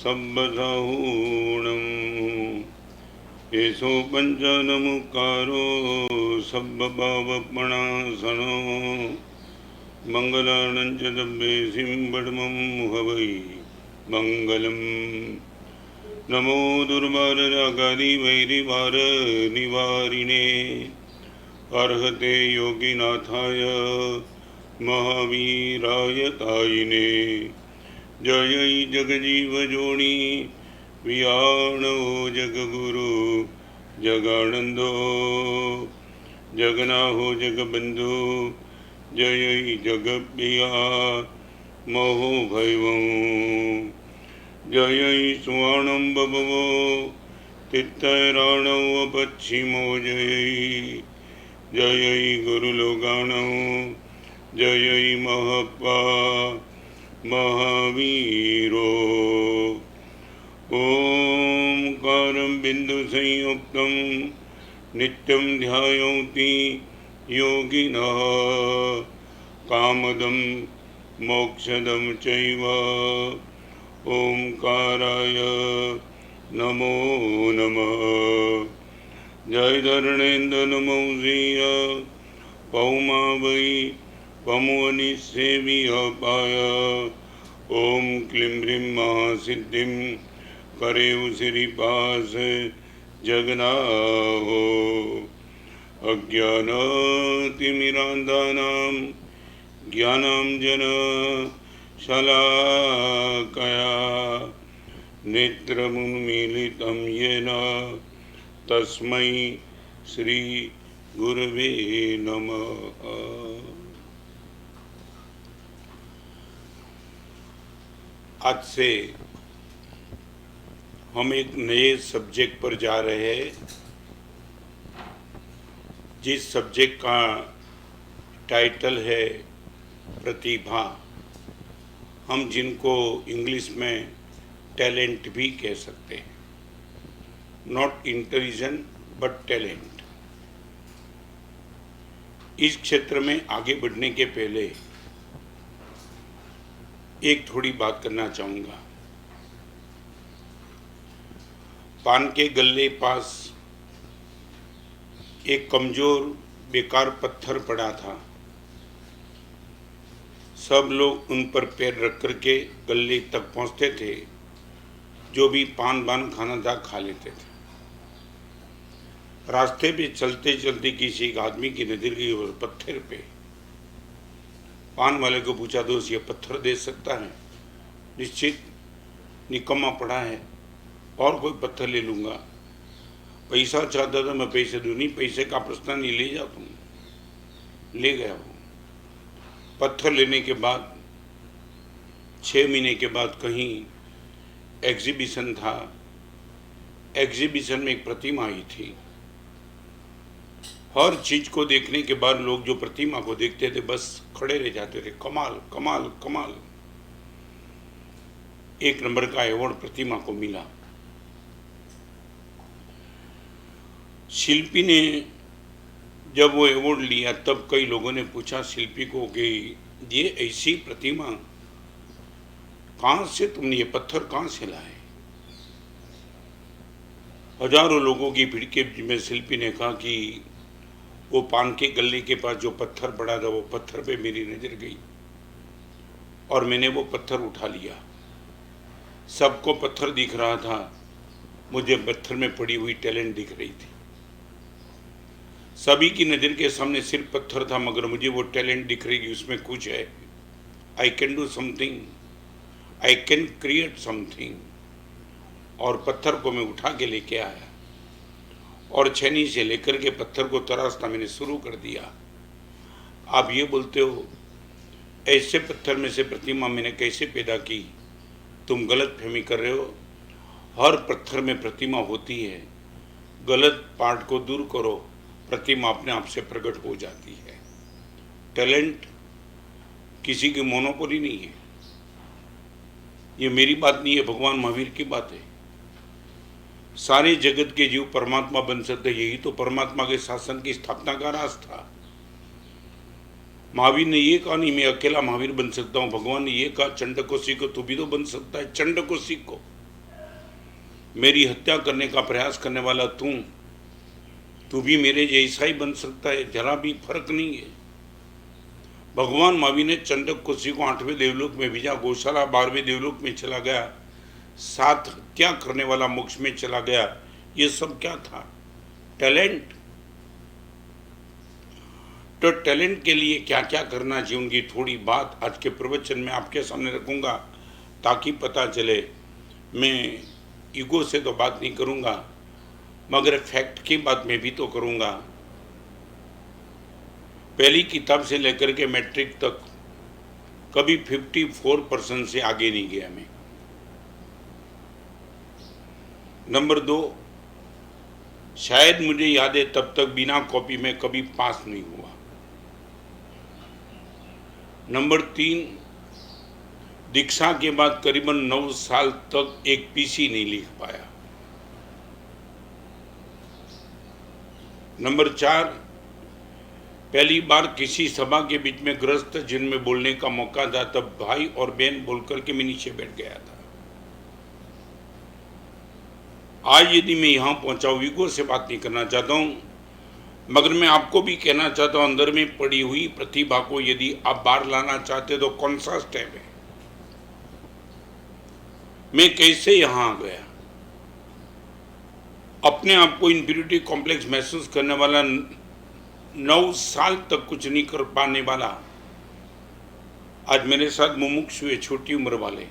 सब्बसाहूणम् एषो पञ्चनमुकारो सब्बभावपणासनो मङ्गलानं च दब्बेसिं बडमं हवै मङ्गलम् नमो दुर्वाररागादिवैरिवारनिवारिणे अर्हते योगिनाथाय महावीराय तायिने जय जगजीवजोनि वियाणो जगगुरु जगानंदो जगनाहो जगबंधु जय जगप्रिया मोहो भैवं जय सुवर्णं बभवो तित्तैराणौ पश्चिमो जय जय गुरुलोगाणौ जय महप्पा महावीरो ओंकारं बिंदुसंयुक्तं नित्यं ध्यायन्ति योगिनः कामदं मोक्षदं चैव ओंकाराय नमो नमः जय धरणेन्द्र नमोऽसीय पौमा वै पमुनिसेविय पाय ओम क्लीं ह्रीं महासिद्धिं करेव श्रीपास जगन्नाहो अज्ञानतिमिरान्धानां ज्ञानाञ्जन शलाकया नेत्रमुन्मीलितं येन तस्मै श्री गुरवे नमः। आज से हम एक नए सब्जेक्ट पर जा रहे हैं, जिस सब्जेक्ट का टाइटल है प्रतिभा। हम जिनको इंग्लिश में टैलेंट भी कह सकते हैं, नॉट इंटेलिजेंट बट टैलेंट। इस क्षेत्र में आगे बढ़ने के पहले एक थोड़ी बात करना चाहूँगा। पान के गल्ले पास एक कमजोर बेकार पत्थर पड़ा था। सब लोग उन पर पैर रख करके गल्ले तक पहुँचते थे। जो भी पान बान खाना था खा लेते थे। रास्ते पे चलते चलते किसी एक आदमी की नजर गई और पत्थर पे। पान वाले को पूछा, दोस्त ये पत्थर दे सकता है? निश्चित निकम्मा पड़ा है, और कोई पत्थर ले लूँगा। पैसा चाहता था, मैं पैसे दूँ नहीं, पैसे का प्रश्न नहीं, ले जाता हूँ। ले गया वो पत्थर। लेने के बाद 6 महीने के बाद कहीं एग्जीबिशन था। एग्जीबिशन में एक प्रतिमा आई थी। हर चीज को देखने के बाद लोग जो प्रतिमा को देखते थे बस खड़े रह जाते थे। कमाल कमाल कमाल। एक नंबर का अवार्ड प्रतिमा को मिला। शिल्पी ने जब वो अवार्ड लिया तब कई लोगों ने पूछा शिल्पी को कि ये ऐसी प्रतिमा कहाँ से तुमने, ये पत्थर कहाँ से लाए? हजारों लोगों की भीड़ के में शिल्पी ने कहा कि वो पान के गल्ले के पास जो पत्थर पड़ा था, वो पत्थर पे मेरी नजर गई और मैंने वो पत्थर उठा लिया। सबको पत्थर दिख रहा था, मुझे पत्थर में पड़ी हुई टैलेंट दिख रही थी। सभी की नज़र के सामने सिर्फ पत्थर था, मगर मुझे वो टैलेंट दिख रही कि उसमें कुछ है। I can do something, I can create something. और पत्थर को मैं उठा के लेके आया और छेनी से लेकर के पत्थर को तराशना मैंने शुरू कर दिया। आप ये बोलते हो ऐसे पत्थर में से प्रतिमा मैंने कैसे पैदा की? तुम गलत फहमी कर रहे हो। हर पत्थर में प्रतिमा होती है। गलत पार्ट को दूर करो, प्रतिमा अपने आप से प्रकट हो जाती है। टैलेंट किसी की मोनोपोली नहीं है। ये मेरी बात नहीं है, भगवान महावीर की बात है। सारे जगत के जीव परमात्मा बन सकते, यही तो परमात्मा के शासन की स्थापना का राज था। महावीर ने ये कहा नहीं मैं अकेला महावीर बन सकता हूँ। भगवान ने ये कहा चंड को सीखो, तू भी तो बन सकता है। चंड को सीखो। मेरी हत्या करने का प्रयास करने वाला तू भी मेरे जैसा ही बन सकता है, जरा भी फर्क नहीं है। भगवान महावीर ने चंडक कुशी को 8वें देवलोक में भेजा, गौशाला 12वें देवलोक में चला गया, 7 हत्या करने वाला मोक्ष में चला गया। ये सब क्या था? टैलेंट। तो टैलेंट के लिए क्या क्या करना चाहिए उनकी थोड़ी बात आज के प्रवचन में आपके सामने रखूंगा, ताकि पता चले। मैं ईगो से तो बात नहीं करूंगा, मगर फैक्ट की बात मैं भी तो करूंगा। पहली किताब से लेकर के मैट्रिक तक कभी 54% से आगे नहीं गया मैं। नंबर 2, शायद मुझे याद है तब तक बिना कॉपी में कभी पास नहीं हुआ। नंबर 3, दीक्षा के बाद करीबन 9 साल तक एक पीसी नहीं लिख पाया। नंबर 4, पहली बार किसी सभा के बीच में ग्रस्त जिनमें बोलने का मौका था, तब भाई और बहन बोलकर के मैं नीचे बैठ गया था। आज यदि मैं यहां पहुंचा हूं, ईगो से बात नहीं करना चाहता हूं, मगर मैं आपको भी कहना चाहता हूं, अंदर में पड़ी हुई प्रतिभा को यदि आप बाहर लाना चाहते हो तो कौन सा स्टेप है? मैं कैसे यहां आ गया? अपने आप को इंफीरियरिटी कॉम्प्लेक्स महसूस करने वाला, 9 साल तक कुछ नहीं कर पाने वाला, आज मेरे साथ मुमुक्षु हुए, छोटी उम्र वाले।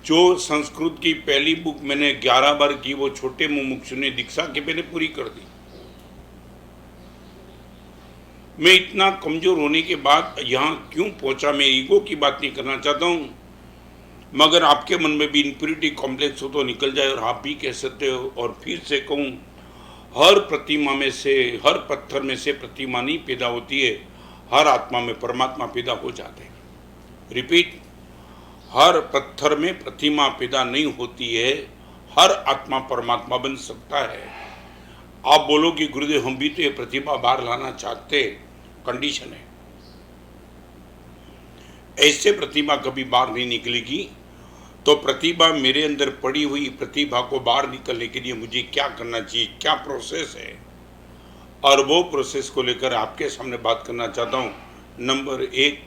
जो संस्कृत की पहली बुक मैंने 11 बार की, वो छोटे मुमुक्षु ने दीक्षा के पहले पूरी कर दी। मैं इतना कमजोर होने के बाद यहां क्यों पहुंचा? मैं ईगो की बात नहीं करना चाहता हूं, मगर आपके मन में भी इंप्योरिटी कॉम्प्लेक्स हो तो निकल जाए और आप भी कह सकते हो। और फिर से कहूं, हर प्रतिमा में से, हर पत्थर में से प्रतिमा नहीं पैदा होती है, हर आत्मा में परमात्मा पैदा हो जाते हैं। रिपीट, हर पत्थर में प्रतिमा पैदा नहीं होती है, हर आत्मा परमात्मा बन सकता है। आप बोलो कि गुरुदेव हम भी तो ये प्रतिभा बाहर लाना चाहते, कंडीशन है, ऐसे प्रतिभा कभी बाहर नहीं निकलेगी। तो प्रतिभा, मेरे अंदर पड़ी हुई प्रतिभा को बाहर निकलने के लिए मुझे क्या करना चाहिए, क्या प्रोसेस है, और वो प्रोसेस को लेकर आपके सामने बात करना चाहता हूं। नंबर 1,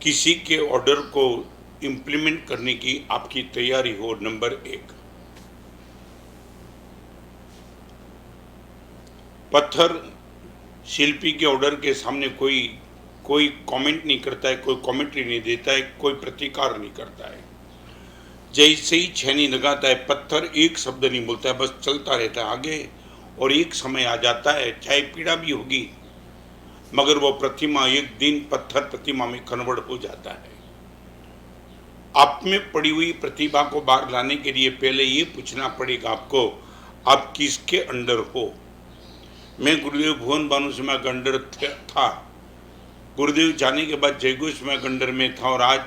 किसी के ऑर्डर को इंप्लीमेंट करने की आपकी तैयारी हो। नंबर 1, पत्थर शिल्पी के ऑर्डर के सामने कोई कमेंट नहीं करता है, कोई कमेंट्री नहीं देता है, कोई प्रतिकार नहीं करता है। जैसे ही छेनी लगाता है, पत्थर एक शब्द नहीं बोलता है, बस चलता रहता है आगे, और एक समय आ जाता है, चाहे पीड़ा भी होगी, मगर वो प्रतिमा एक दिन पत्थर प्रतिमा में कन्वर्ट हो जाता है। आप में पड़ी हुई प्रतिभा को बाहर लाने के लिए पहले ये पूछना पड़ेगा आपको, आप किसके अंडर हो? मैं गुरुदेव भुवन भानु सिम्हा के अंडर था, गुरुदेव जाने के बाद जयगुरु सिम्हा के अंडर में था, और आज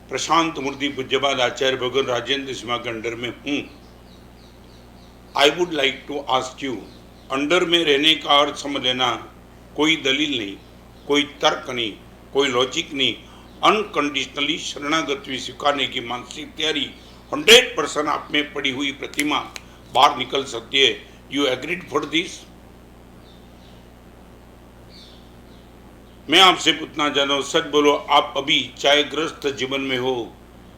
प्रशांत मूर्ति पूज्यपाद आचार्य भगवान राजेंद्र सिम्हा के अंडर में हूं। I would like to ask you, under में रहने का अर्थ समझ लेना, कोई दलील नहीं, कोई तर्क नहीं, कोई लॉजिक नहीं, अनकंडीशनली शरणागति स्वीकारने की मानसिक तैयारी। 100% आप में पड़ी हुई प्रतिमा बाहर निकल सकती है। You agreed for this? मैं आपसे पूछना चाहता हूं, सच बोलो, आप अभी चाहे ग्रस्त जीवन में हो,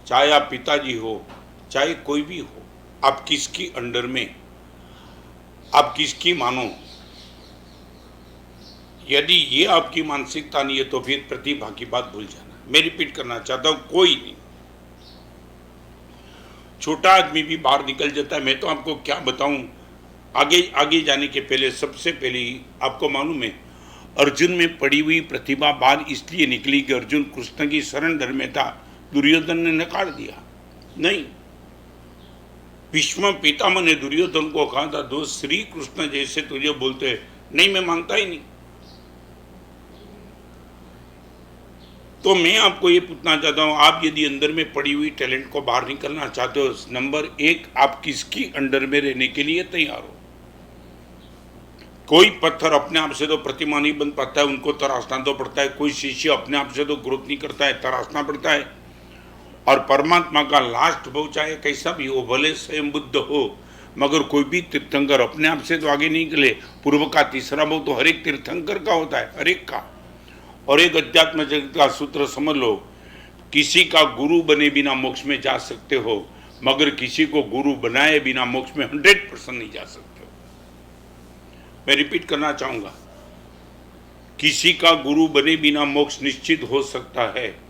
चाहे आप पिताजी हो, चाहे कोई भी हो, आप किसकी अंडर में, आप किसकी मानो? यदि ये आपकी मानसिकता नहीं है तो फिर प्रतिभा की बात भूल जाना। मैं रिपीट करना चाहता हूं, कोई नहीं, छोटा आदमी भी बाहर निकल जाता है। मैं तो आपको क्या बताऊं, आगे जाने के पहले सबसे पहले आपको मालूम है, अर्जुन में पड़ी हुई प्रतिभा बाहर इसलिए निकली कि अर्जुन कृष्ण की शरण में था, दुर्योधन ने नकार दिया। नहीं, भीष्म पितामह ने दुर्योधन को कहा था, दो श्री कृष्ण जैसे तुझे बोलते, नहीं मैं मानता ही नहीं। तो मैं आपको ये पूछना चाहता हूं, आप यदि अंदर में पड़ी हुई टैलेंट को बाहर निकलना चाहते हो, नंबर 1, आप किसकी अंडर में रहने के लिए तैयार हो? कोई पत्थर अपने आप से तो प्रतिमा नहीं बन पाता है, उनको तराशना तो पड़ता है। कोई शिष्य अपने आप से तो ग्रोथ नहीं करता है, तराशना पड़ता है। और परमात्मा का लास्ट भाव चाहे कैसा भी हो, भले स्वयं बुद्ध हो, मगर कोई भी तीर्थंकर अपने आप से तो आगे नहीं निकले। पूर्व का तीसरा भाव तो हर एक तीर्थंकर का होता है, हर एक का। और एक अध्यात्म जगत का सूत्र समझ लो, किसी का गुरु बने बिना मोक्ष में जा सकते हो, मगर किसी को गुरु बनाए बिना मोक्ष में 100% नहीं जा सकते हो। मैं रिपीट करना चाहूंगा, किसी का गुरु बने बिना मोक्ष निश्चित हो सकता है,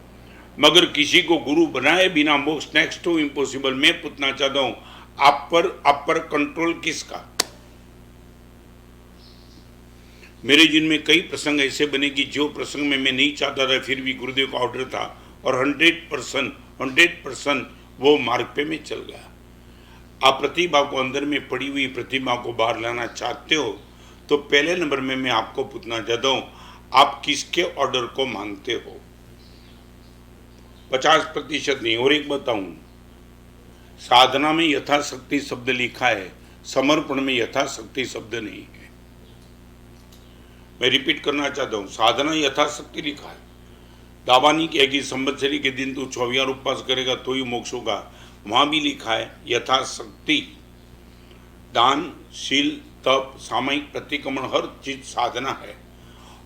मगर किसी को गुरु बनाए बिना मोक्ष नेक्स्ट टू इम्पॉसिबल। मैं पूछना चाहता हूं, आप पर कंट्रोल किसका? मेरे जिनमें कई प्रसंग ऐसे बने कि जो प्रसंग में मैं नहीं चाहता था, फिर भी गुरुदेव का ऑर्डर था और 100% वो मार्ग पे मैं चल गया। आप प्रतिभा को, अंदर में पड़ी हुई प्रतिभा को बाहर लाना चाहते हो, तो पहले नंबर में मैं आपको पूछना चाहता हूं, आप किसके ऑर्डर को मानते हो? 50% नहीं। और एक बताऊं, साधना में यथाशक्ति शब्द लिखा है, समर्पण में यथाशक्ति शब्द नहीं है। मैं रिपीट करना चाहता हूं, साधना यथाशक्ति लिखा है। दावा नहीं किया कि संवत्सरी के दिन तू 24 उपवास करेगा तो ही मोक्ष होगा, वहां भी लिखा है यथाशक्ति। दान, शील, तप, सामयिक प्रतिक्रमण, हर चीज साधना है।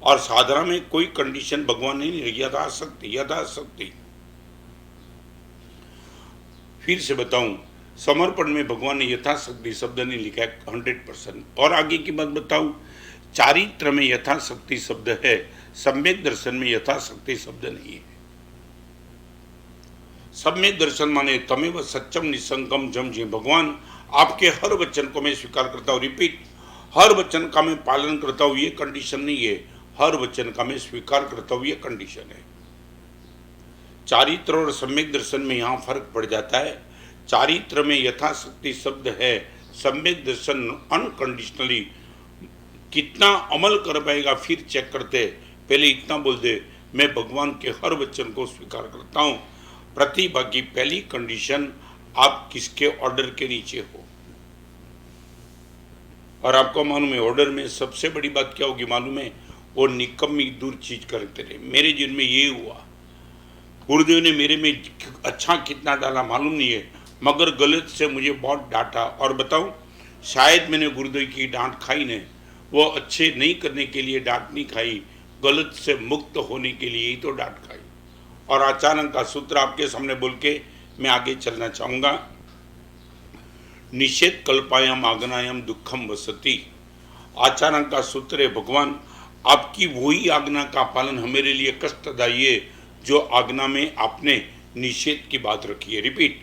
और साधना में कोई कंडीशन भगवान ने नहीं रखी, यथाशक्ति यथाशक्ति। फिर से बताऊं, समर्पण में भगवान ने यथाशक्ति शब्द नहीं लिखा है 100%। और आगे की बात बताऊं, चारित्र में यथाशक्ति शब्द है, सम्यक दर्शन में यथाशक्ति शब्द नहीं है। सम्यक दर्शन माने तमेव सत्यम निसंकम जम जी, भगवान आपके हर वचन को मैं स्वीकार करता हूँ। रिपीट, हर वचन का मैं पालन करता हूँ, ये कंडीशन नहीं है, हर वचन का मैं स्वीकार करता हूँ, ये कंडीशन है। चारित्र और सम्यक दर्शन में यहाँ फर्क पड़ जाता है। चारित्र में यथाशक्ति शब्द है, सम्यक दर्शन अनकंडीशनली कितना अमल कर पाएगा फिर चेक करते। पहले इतना बोल दे, मैं भगवान के हर वचन को स्वीकार करता हूँ। प्रतिभा की पहली कंडीशन, आप किसके ऑर्डर के नीचे हो। और आपको मालूम है ऑर्डर में सबसे बड़ी बात क्या होगी मालूम है? वो निकम्मी दूर चीज करते रहे। मेरे जीवन में ये हुआ, गुरुदेव ने मेरे में अच्छा कितना डाला मालूम नहीं है, मगर गलत से मुझे बहुत डांटा। और बताऊं, शायद मैंने गुरुदेव की डांट खाई नहीं, वो अच्छे नहीं करने के लिए डांट नहीं खाई, गलत से मुक्त होने के लिए ही तो डांट खाई। और अचानक का सूत्र आपके सामने बोल के मैं आगे चलना चाहूंगा। निषेध कल्पायाम आज्ञायाम दुखम वसति। अचानक का सूत्र है, भगवान आपकी वही आज्ञा का पालन हमारे लिए कष्टदायी है जो आज्ञा में आपने निषेध की बात रखी है। रिपीट,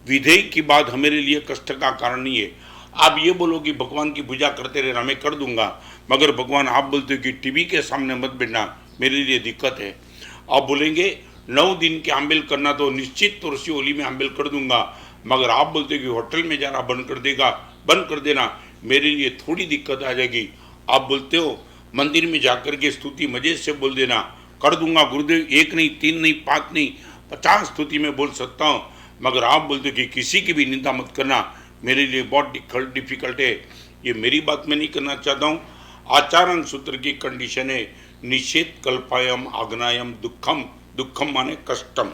विधेय की बात हमारे लिए कष्ट का कारण नहीं है। आप ये बोलो कि भगवान की पूजा करते रहना, मैं कर दूंगा, मगर भगवान आप बोलते हो कि टीवी के सामने मत बैठना, मेरे लिए दिक्कत है। आप बोलेंगे 9 दिन के आंबिल करना तो निश्चित तौर से होली में आंबिल कर दूंगा, मगर आप बोलते हो कि होटल में जाना बंद कर देना, मेरे लिए थोड़ी दिक्कत आ जाएगी। आप बोलते हो मंदिर में जाकर के स्तुति मजे से बोल देना, कर दूंगा गुरुदेव, 1 नहीं 3 नहीं 5 नहीं 50 स्तुति में बोल सकता हूँ, मगर आप बोलते हो कि किसी की भी निंदा मत करना, मेरे लिए बहुत डिफिकल्ट है। ये मेरी बात मैं नहीं करना चाहता हूँ। आचारण सूत्र की कंडीशन है, निषेध कल्पायम आज्ञायम दुखम। दुखम माने कष्टम।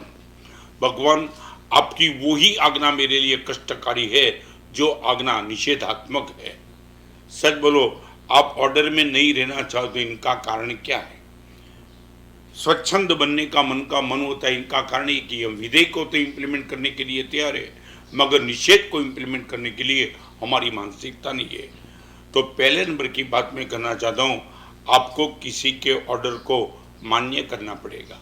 भगवान आपकी वही आज्ञा मेरे लिए कष्टकारी है जो आज्ञा निषेधात्मक है। सच बोलो, आप ऑर्डर में नहीं रहना चाहते, इनका कारण क्या है? स्वच्छंद बनने का मन होता है, इनका कारण है कि हम विधेय को तो इम्प्लीमेंट करने के लिए तैयार है, मगर निषेध को इम्प्लीमेंट करने के लिए हमारी मानसिकता नहीं है। तो पहले नंबर की बात मैं करना चाहता हूँ, आपको किसी के ऑर्डर को मान्य करना पड़ेगा।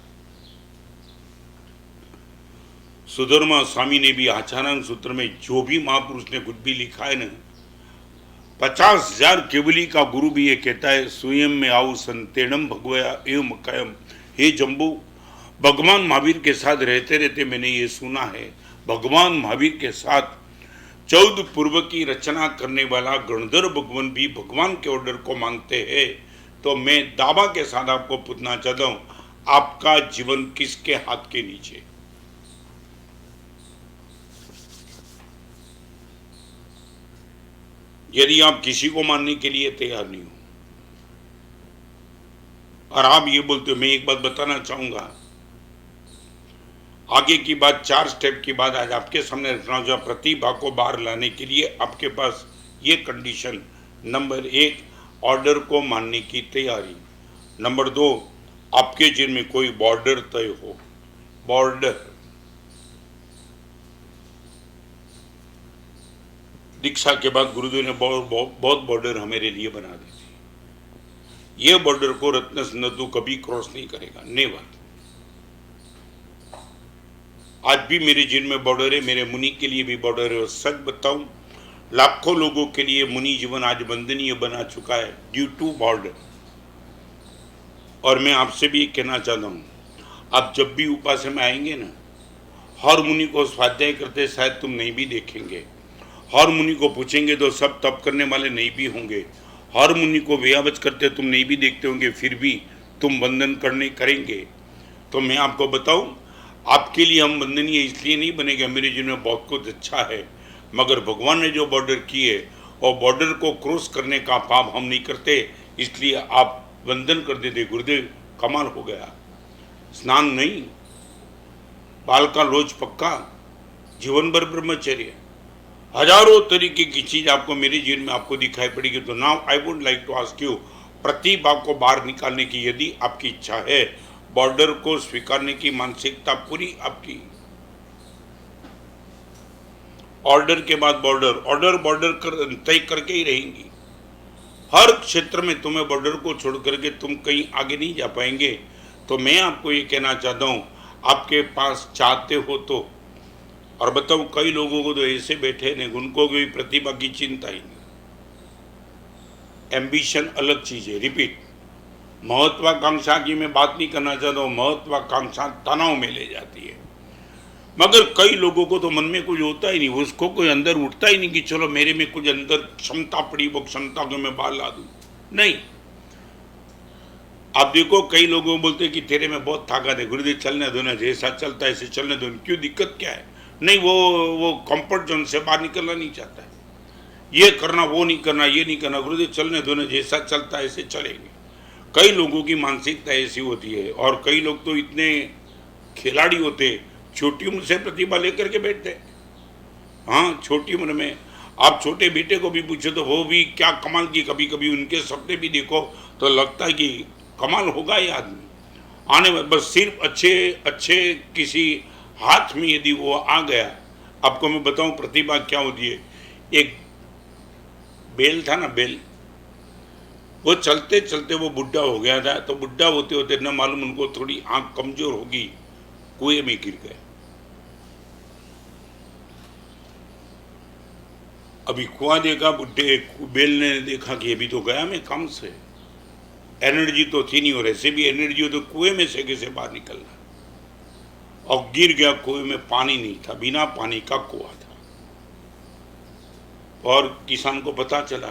सुधर्मा स्वामी ने भी आचारण सूत्र में जो भी महापुरुष ने कुछ भी लिखा है ना, 50,000 केवली का गुरु भी ये कहता है, स्वयं में आऊ संतेणम भगवया एवं कायम। हे जम्बू, भगवान महावीर के साथ रहते रहते मैंने ये सुना है, भगवान महावीर के साथ 14 पूर्व की रचना करने वाला गणधर भगवान भी भगवान के ऑर्डर को मानते हैं। तो मैं दावा के साथ आपको पूछना चाहता हूं, आपका जीवन किसके हाथ के नीचे? यदि आप किसी को मानने के लिए तैयार नहीं हो और आप ये बोलते हो, मैं एक बात बताना चाहूंगा, आगे की बात, 4 स्टेप की बात आज आपके सामने रखना जो प्रतिभा को बाहर लाने के लिए आपके पास ये कंडीशन, नंबर 1 ऑर्डर को मानने की तैयारी, नंबर 2 आपके जीवन में कोई बॉर्डर तय हो। बॉर्डर, दीक्षा के बाद गुरुदेव ने बहुत बॉर्डर हमारे लिए बना दी थी। ये बॉर्डर को रत्न सिंधु कभी क्रॉस नहीं करेगा, नेवर। आज भी मेरे जीवन में बॉर्डर है, मेरे मुनि के लिए भी बॉर्डर है। और सच बताऊं, लाखों लोगों के लिए मुनि जीवन आज वंदनीय बना चुका है ड्यू टू बॉर्डर। और मैं आपसे भी कहना चाहता हूं, आप जब भी उपासना में आएंगे ना, हर मुनि को स्वाध्याय करते शायद तुम नहीं भी देखेंगे। हर मुनि को पूछेंगे तो सब तप करने वाले नहीं भी होंगे। हर मुनि को व्यावच करते तुम नहीं भी देखते होंगे, फिर भी तुम वंदन करेंगे। तो मैं आपको बताऊं, आपके लिए हम वंदनीय इसलिए नहीं बनेगा, मेरे जीवन में बहुत कुछ अच्छा है, मगर भगवान ने जो बॉर्डर किए और बॉर्डर को क्रॉस करने का पाप हम नहीं करते, इसलिए आप वंदन कर देते। गुरुदेव कमाल हो गया, स्नान नहीं, बाल का रोज पक्का, जीवन भर ब्रह्मचर्य, हजारों तरीके की चीज आपको मेरे जीवन में आपको दिखाई पड़ेगी। तो now I would like to ask you, प्रतिभा को बाहर निकालने की यदि आपकी इच्छा है, बॉर्डर को स्वीकारने की मानसिकता पूरी आपकी, ऑर्डर के बाद बॉर्डर बॉर्डर तय करके ही रहेंगी। हर क्षेत्र में तुम्हें बॉर्डर को छोड़ करके तुम कहीं आगे नहीं जा पाएंगे। तो मैं आपको ये कहना चाहता हूं, आपके पास चाहते हो तो, और बताऊं कई लोगों को तो ऐसे बैठे नहीं, उनको कोई प्रतिभा की चिंता ही नहीं। एम्बिशन अलग चीज है, रिपीट, महत्वाकांक्षा की मैं बात नहीं करना चाहता हूं, महत्वाकांक्षा तनाव में ले जाती है। मगर कई लोगों को तो मन में कुछ होता ही नहीं, उसको कोई अंदर उठता ही नहीं कि चलो मेरे में कुछ अंदर क्षमता पड़ी, वो क्षमता को मैं बाहर ला दूं। नहीं, आप देखो कई लोगों बोलते कि तेरे में बहुत ताकत है, गुरुदेव चलने दो ना, जैसा चलता है ऐसे चलने दो, क्यों दिक्कत क्या है? नहीं, वो कंफर्ट जोन से बाहर निकलना नहीं चाहता है, ये करना वो नहीं करना, ये नहीं करना, गुरुदेव चलने दो ना, जैसा चलता है ऐसे चलेंगे। कई लोगों की मानसिकता ऐसी होती है। और कई लोग तो इतने खिलाड़ी होते, छोटी उम्र से प्रतिभा लेकर के बैठते। हाँ, छोटी उम्र में आप छोटे बेटे को भी पूछो तो वो भी क्या कमाल की, कभी कभी उनके सपने भी देखो तो लगता है कि कमाल होगा ये आदमी आने में। बस सिर्फ अच्छे किसी हाथ में यदि वो आ गया, आपको मैं बताऊं प्रतिभा क्या होती है। एक बेल था ना, बेल, वो चलते चलते वो बुढ़ा हो गया था। तो बुढ़ा होते होते न मालूम उनको थोड़ी आंख कमजोर होगी, कुएं में गिर गए। अभी कुआं देखा, बुढ़े बेल ने देखा कि अभी तो गया मैं काम से, एनर्जी तो थी नहीं, और ऐसे भी एनर्जी हो तो कुएं में से कैसे बाहर निकलना। और गिर गया कुएं में, पानी नहीं था, बिना पानी का कुआं था। और किसान को पता चला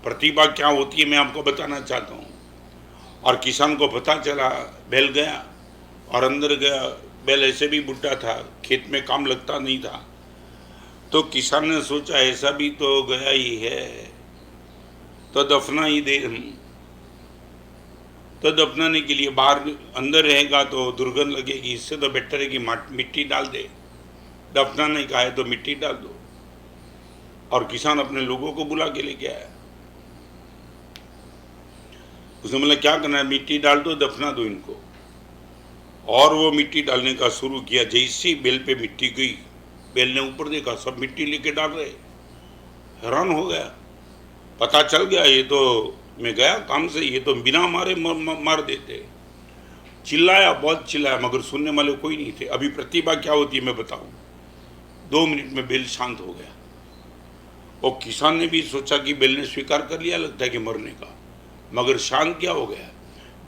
प्रतिभा क्या होती है, मैं आपको बताना चाहता हूँ। और किसान को पता चला, बैल गया और अंदर गया। बैल ऐसे भी बुढ़ा था, खेत में काम लगता नहीं था। तो किसान ने सोचा ऐसा भी तो गया ही है, तो दफना ही दे। तो दफनाने के लिए बाहर, अंदर रहेगा तो दुर्गंध लगेगी, इससे तो बेटर है कि मिट्टी डाल दे। दफनाने का है तो मिट्टी डाल दो। और किसान अपने लोगों को बुला के लेके आया। उसने बोला क्या करना है, मिट्टी डाल दो, दफना दो इनको। और वो मिट्टी डालने का शुरू किया। जैसी बेल पे मिट्टी गई, बेल ने ऊपर देखा, सब मिट्टी लेके डाल रहे। हैरान हो गया, पता चल गया ये तो मैं गया काम से, ये तो बिना मारे मार देते। चिल्लाया, बहुत चिल्लाया, मगर सुनने वाले कोई नहीं थे। अभी प्रतिभा क्या होती है मैं बताऊं, 2 मिनट में बेल शांत हो गया। और किसान ने भी सोचा कि बेल ने स्वीकार कर लिया, लगता है कि मरने का, मगर शांत क्या हो गया।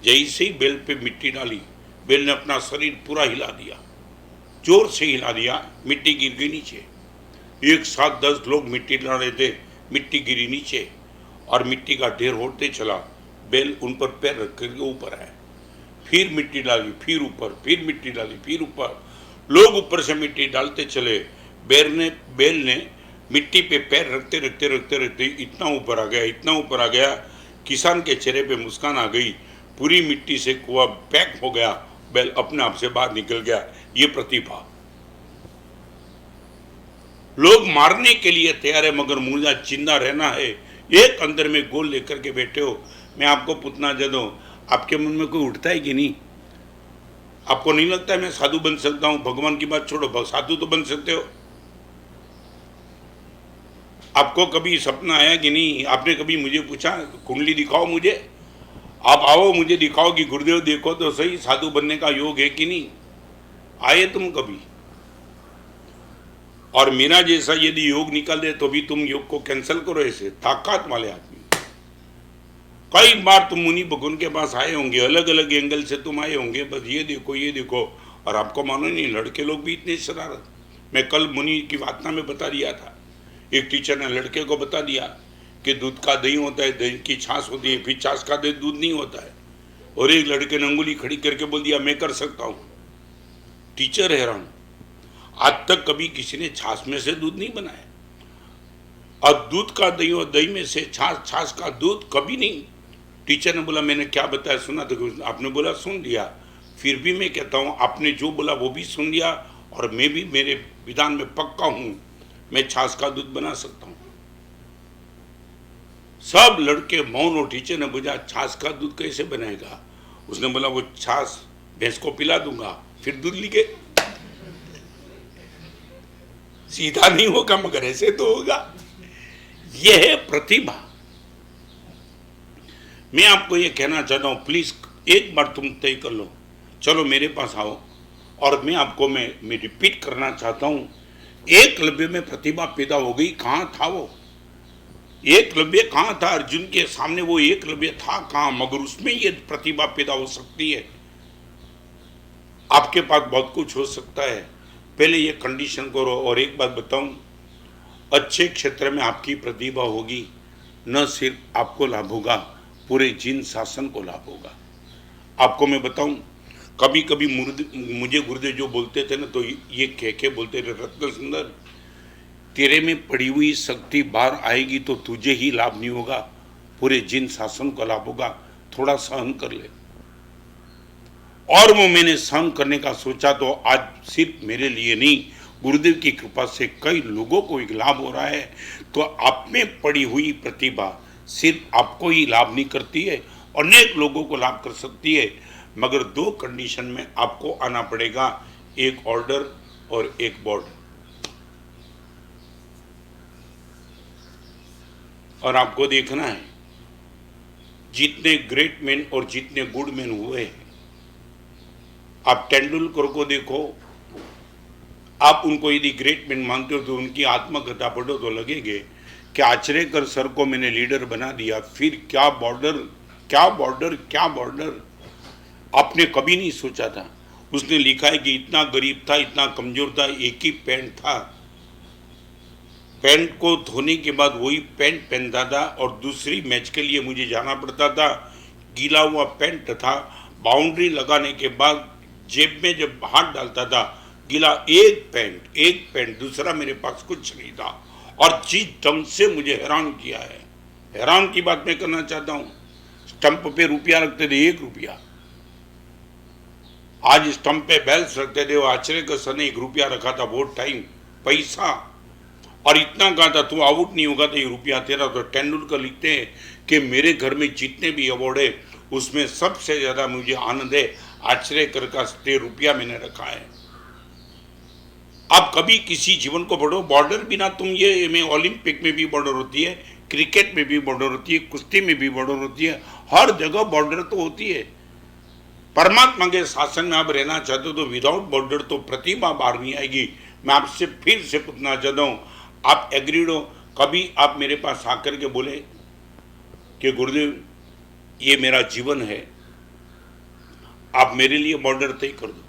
जैसे ही बेल पे मिट्टी डाली, बेल ने अपना शरीर पूरा हिला दिया, जोर से हिला दिया, मिट्टी गिर गई नीचे। एक साथ 10 लोग मिट्टी डाल रहे थे, मिट्टी गिरी नीचे और मिट्टी का ढेर होते चला। बेल उन पर पैर रख करके ऊपर आए, फिर मिट्टी डाली, फिर ऊपर, फिर मिट्टी डाली, फिर ऊपर। लोग ऊपर से मिट्टी डालते चले। बेल ने मिट्टी पे पैर रखते रखते रखते रखते इतना ऊपर आ गया, इतना ऊपर आ गया, किसान के चेहरे पे मुस्कान आ गई। पूरी मिट्टी से कुआं पैक हो गया, बैल अपने आप से बाहर निकल गया। ये प्रतिभा। लोग मारने के लिए तैयार है मगर मुझे जिंदा रहना है। एक अंदर में गोल लेकर के बैठे हो। मैं आपको पूछना चाहता हूं, आपके मन में कोई उठता है कि नहीं? आपको नहीं लगता है मैं साधु बन सकता हूं? भगवान की बात छोड़ो, साधु तो बन सकते हो। आपको कभी सपना आया कि नहीं? आपने कभी मुझे पूछा कुंडली दिखाओ मुझे? आप आओ मुझे दिखाओ कि गुरुदेव देखो तो सही साधु बनने का योग है कि नहीं? आए तुम कभी? और मेरा जैसा यदि योग निकाल दे तो भी तुम योग को कैंसिल करो। ऐसे ताकत वाले आदमी। कई बार तुम मुनि भगवान के पास आए होंगे, अलग अलग एंगल से तुम आए होंगे, बस ये देखो, और आपको मानो नहीं, लड़के लोग भी इतने शरारत। मैं कल मुनि की वार्ता में बता दिया था, एक टीचर ने लड़के को बता दिया कि दूध का दही होता है, दही की छाछ होती है, फिर छाछ का दही दूध नहीं होता है। और एक लड़के ने अंगुली खड़ी करके बोल दिया मैं कर सकता हूं। टीचर हैरान, आज तक कभी किसी ने छाछ में से दूध नहीं बनाया, और दूध का दही और दही में से छाछ, छाछ का दूध कभी नहीं। टीचर ने बोला मैंने क्या बताया सुना? तो आपने बोला सुन लिया। फिर भी मैं कहता हूं आपने जो बोला वो भी सुन लिया, और मैं भी मेरे विधान में पक्का हूं, मैं छाछ का दूध बना सकता हूं। सब लड़के मौन, और टीचर ने पूछा छाछ का दूध कैसे बनाएगा? उसने बोला वो छाछ भैंस को पिला दूंगा फिर दूध लिखे। सीधा नहीं होगा मगर ऐसे तो होगा। यह है प्रतिभा। मैं आपको यह कहना चाहता हूं, प्लीज एक बार तुम तय कर लो, चलो मेरे पास आओ। और मैं आपको मैं रिपीट करना चाहता हूं, एकलव्य में प्रतिभा पैदा हो गई। कहां था वो एकलव्य? कहां था? अर्जुन के सामने वो एकलव्य था कहां? मगर उसमें ये प्रतिभा पैदा हो सकती है। आपके पास बहुत कुछ हो सकता है, पहले ये कंडीशन करो। और एक बात बताऊं, अच्छे क्षेत्र में आपकी प्रतिभा होगी, न सिर्फ आपको लाभ होगा, पूरे जिन शासन को लाभ होगा। आपको मैं बताऊं, कभी कभी मुझे गुरुदेव जो बोलते थे ना, तो ये कह के बोलते थे, रत्न सुंदर तेरे में पड़ी हुई शक्ति बाहर आएगी तो तुझे ही लाभ नहीं होगा, पूरे जिन शासन को लाभ होगा, थोड़ा सहन कर ले। और वो मैंने सहन करने का सोचा तो आज सिर्फ मेरे लिए नहीं, गुरुदेव की कृपा से कई लोगों को एक लाभ हो रहा है। तो आप में पड़ी हुई प्रतिभा सिर्फ आपको ही लाभ नहीं करती है, अनेक लोगों को लाभ कर सकती है। मगर दो कंडीशन में आपको आना पड़ेगा, एक ऑर्डर और एक बॉर्डर। और आपको देखना है जितने ग्रेट मैन और जितने गुड मैन हुए हैं, आप तेंदुलकर को देखो, आप उनको यदि ग्रेट मैन मानते हो तो उनकी आत्मकथा पढ़ो तो लगेंगे कि आचरेकर सर को मैंने लीडर बना दिया, फिर क्या बॉर्डर, क्या बॉर्डर, क्या बॉर्डर। आपने कभी नहीं सोचा था। उसने लिखा है कि इतना गरीब था, इतना कमजोर था, एक ही पैंट था, पैंट को धोने के बाद वही पैंट पहनता था, और दूसरी मैच के लिए मुझे जाना पड़ता था, गीला हुआ पैंट था, बाउंड्री लगाने के बाद जेब में जब हाथ डालता था, गीला एक पैंट, दूसरा मेरे पास कुछ नहीं था। और जिस ढंग से मुझे हैरान किया है, हैरान की बात मैं करना चाहता हूं, स्टंप पे रुपया रखते थे, 1 रुपया। आज स्टंप पे बैल्स रखते थे, वो आचरेकर सर ने 1 रुपया रखा था बहुत टाइम, पैसा। और इतना कहा था तू आउट नहीं होगा तो 1 रुपया तेरा। तो तेंदुलकर लिखते हैं कि मेरे घर में जितने भी अवार्ड है उसमें सबसे ज्यादा मुझे आनंद है आचरेकर का 13 रुपया मैंने रखा है। आप कभी किसी जीवन को पढ़ो, बॉर्डर बिना तुम ये में ओलंपिक में भी बॉर्डर होती है, क्रिकेट में भी बॉर्डर होती है, कुश्ती में भी बॉर्डर होती है, हर जगह बॉर्डर तो होती है। परमात्मा के शासन में आप रहना चाहते हो तो विदाउट बॉर्डर तो प्रतिभा बाहर नहीं आएगी। मैं आपसे फिर से पूछना चाहता हूं, आप एग्रीड हो? कभी आप मेरे पास आकर के बोले कि गुरुदेव ये मेरा जीवन है, आप मेरे लिए बॉर्डर तय कर दो।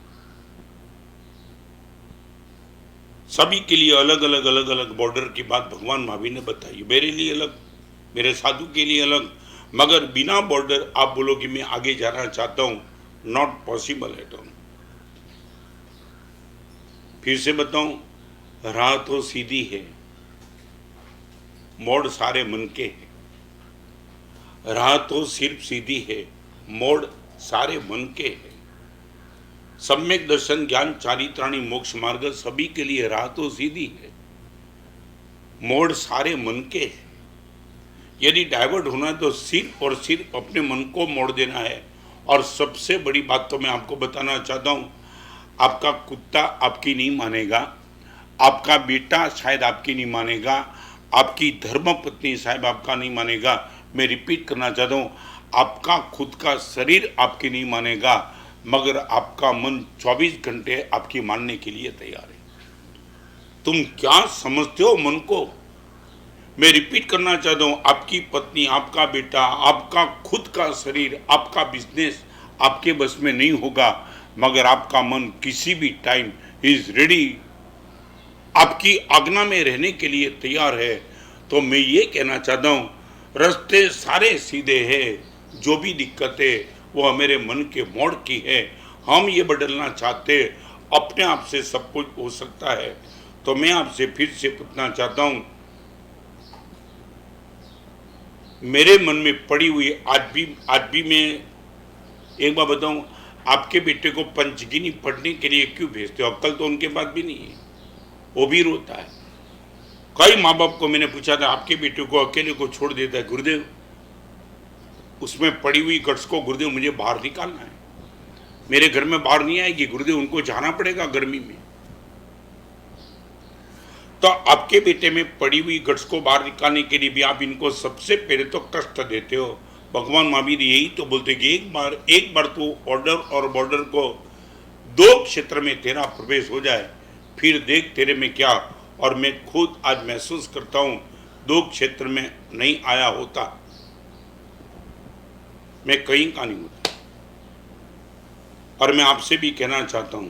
सभी के लिए अलग अलग बॉर्डर की बात भगवान महावीर ने बताई, मेरे लिए अलग, मेरे साधु के लिए अलग। मगर बिना बॉर्डर आप बोलो कि मैं आगे जाना चाहता हूं, नॉट पॉसिबल एट ऑल। फिर से बताऊं, राह तो सीधी है, मोड़ सारे मन के हैं। राह तो सिर्फ सीधी है, मोड़ सारे मन के हैं। सम्यक दर्शन ज्ञान चारित्राणी मोक्ष मार्ग सभी के लिए राह तो सीधी है, मोड़ सारे मन के है। यदि डाइवर्ट होना है तो सिर्फ और सिर्फ अपने मन को मोड़ देना है। और सबसे बड़ी बात तो मैं आपको बताना चाहता हूँ, आपका कुत्ता आपकी नहीं मानेगा, आपका बेटा शायद आपकी नहीं मानेगा, आपकी धर्मपत्नी साहब आपका नहीं मानेगा। मैं रिपीट करना चाहता हूँ, आपका खुद का शरीर आपकी नहीं मानेगा, मगर आपका मन 24 घंटे आपकी मानने के लिए तैयार है। तुम क्या समझते हो मन को? मैं रिपीट करना चाहता हूँ, आपकी पत्नी, आपका बेटा, आपका खुद का शरीर, आपका बिजनेस आपके बस में नहीं होगा, मगर आपका मन किसी भी टाइम इज रेडी, आपकी आज्ञा में रहने के लिए तैयार है। तो मैं ये कहना चाहता हूँ, रास्ते सारे सीधे हैं, जो भी दिक्कत है वो मेरे मन के मोड़ की है। हम ये बदलना चाहते, अपने आप से सब कुछ हो सकता है। तो मैं आपसे फिर से पूछना चाहता हूँ, मेरे मन में पड़ी हुई आज भी मैं एक बार बताऊं, आपके बेटे को पंचगिनी पढ़ने के लिए क्यों भेजते हो? अक्ल तो उनके पास भी नहीं है, वो भी रोता है। कई माँ बाप को मैंने पूछा था, आपके बेटे को अकेले को छोड़ देता है, गुरुदेव उसमें पड़ी हुई गट्स को गुरुदेव मुझे बाहर निकालना है, मेरे घर में बाहर नहीं आएगी गुरुदेव, उनको जाना पड़ेगा गर्मी में। तो आपके बेटे में पड़ी हुई गट्स को बाहर निकालने के लिए भी आप इनको सबसे पहले तो कष्ट देते हो। भगवान महावीर यही तो बोलते कि एक बार तो ऑर्डर और बॉर्डर को 2 क्षेत्र में तेरा प्रवेश हो जाए, फिर देख तेरे में क्या। और मैं खुद आज महसूस करता हूं, 2 क्षेत्र में नहीं आया होता मैं कहीं का नहीं होता। और मैं आपसे भी कहना चाहता हूं,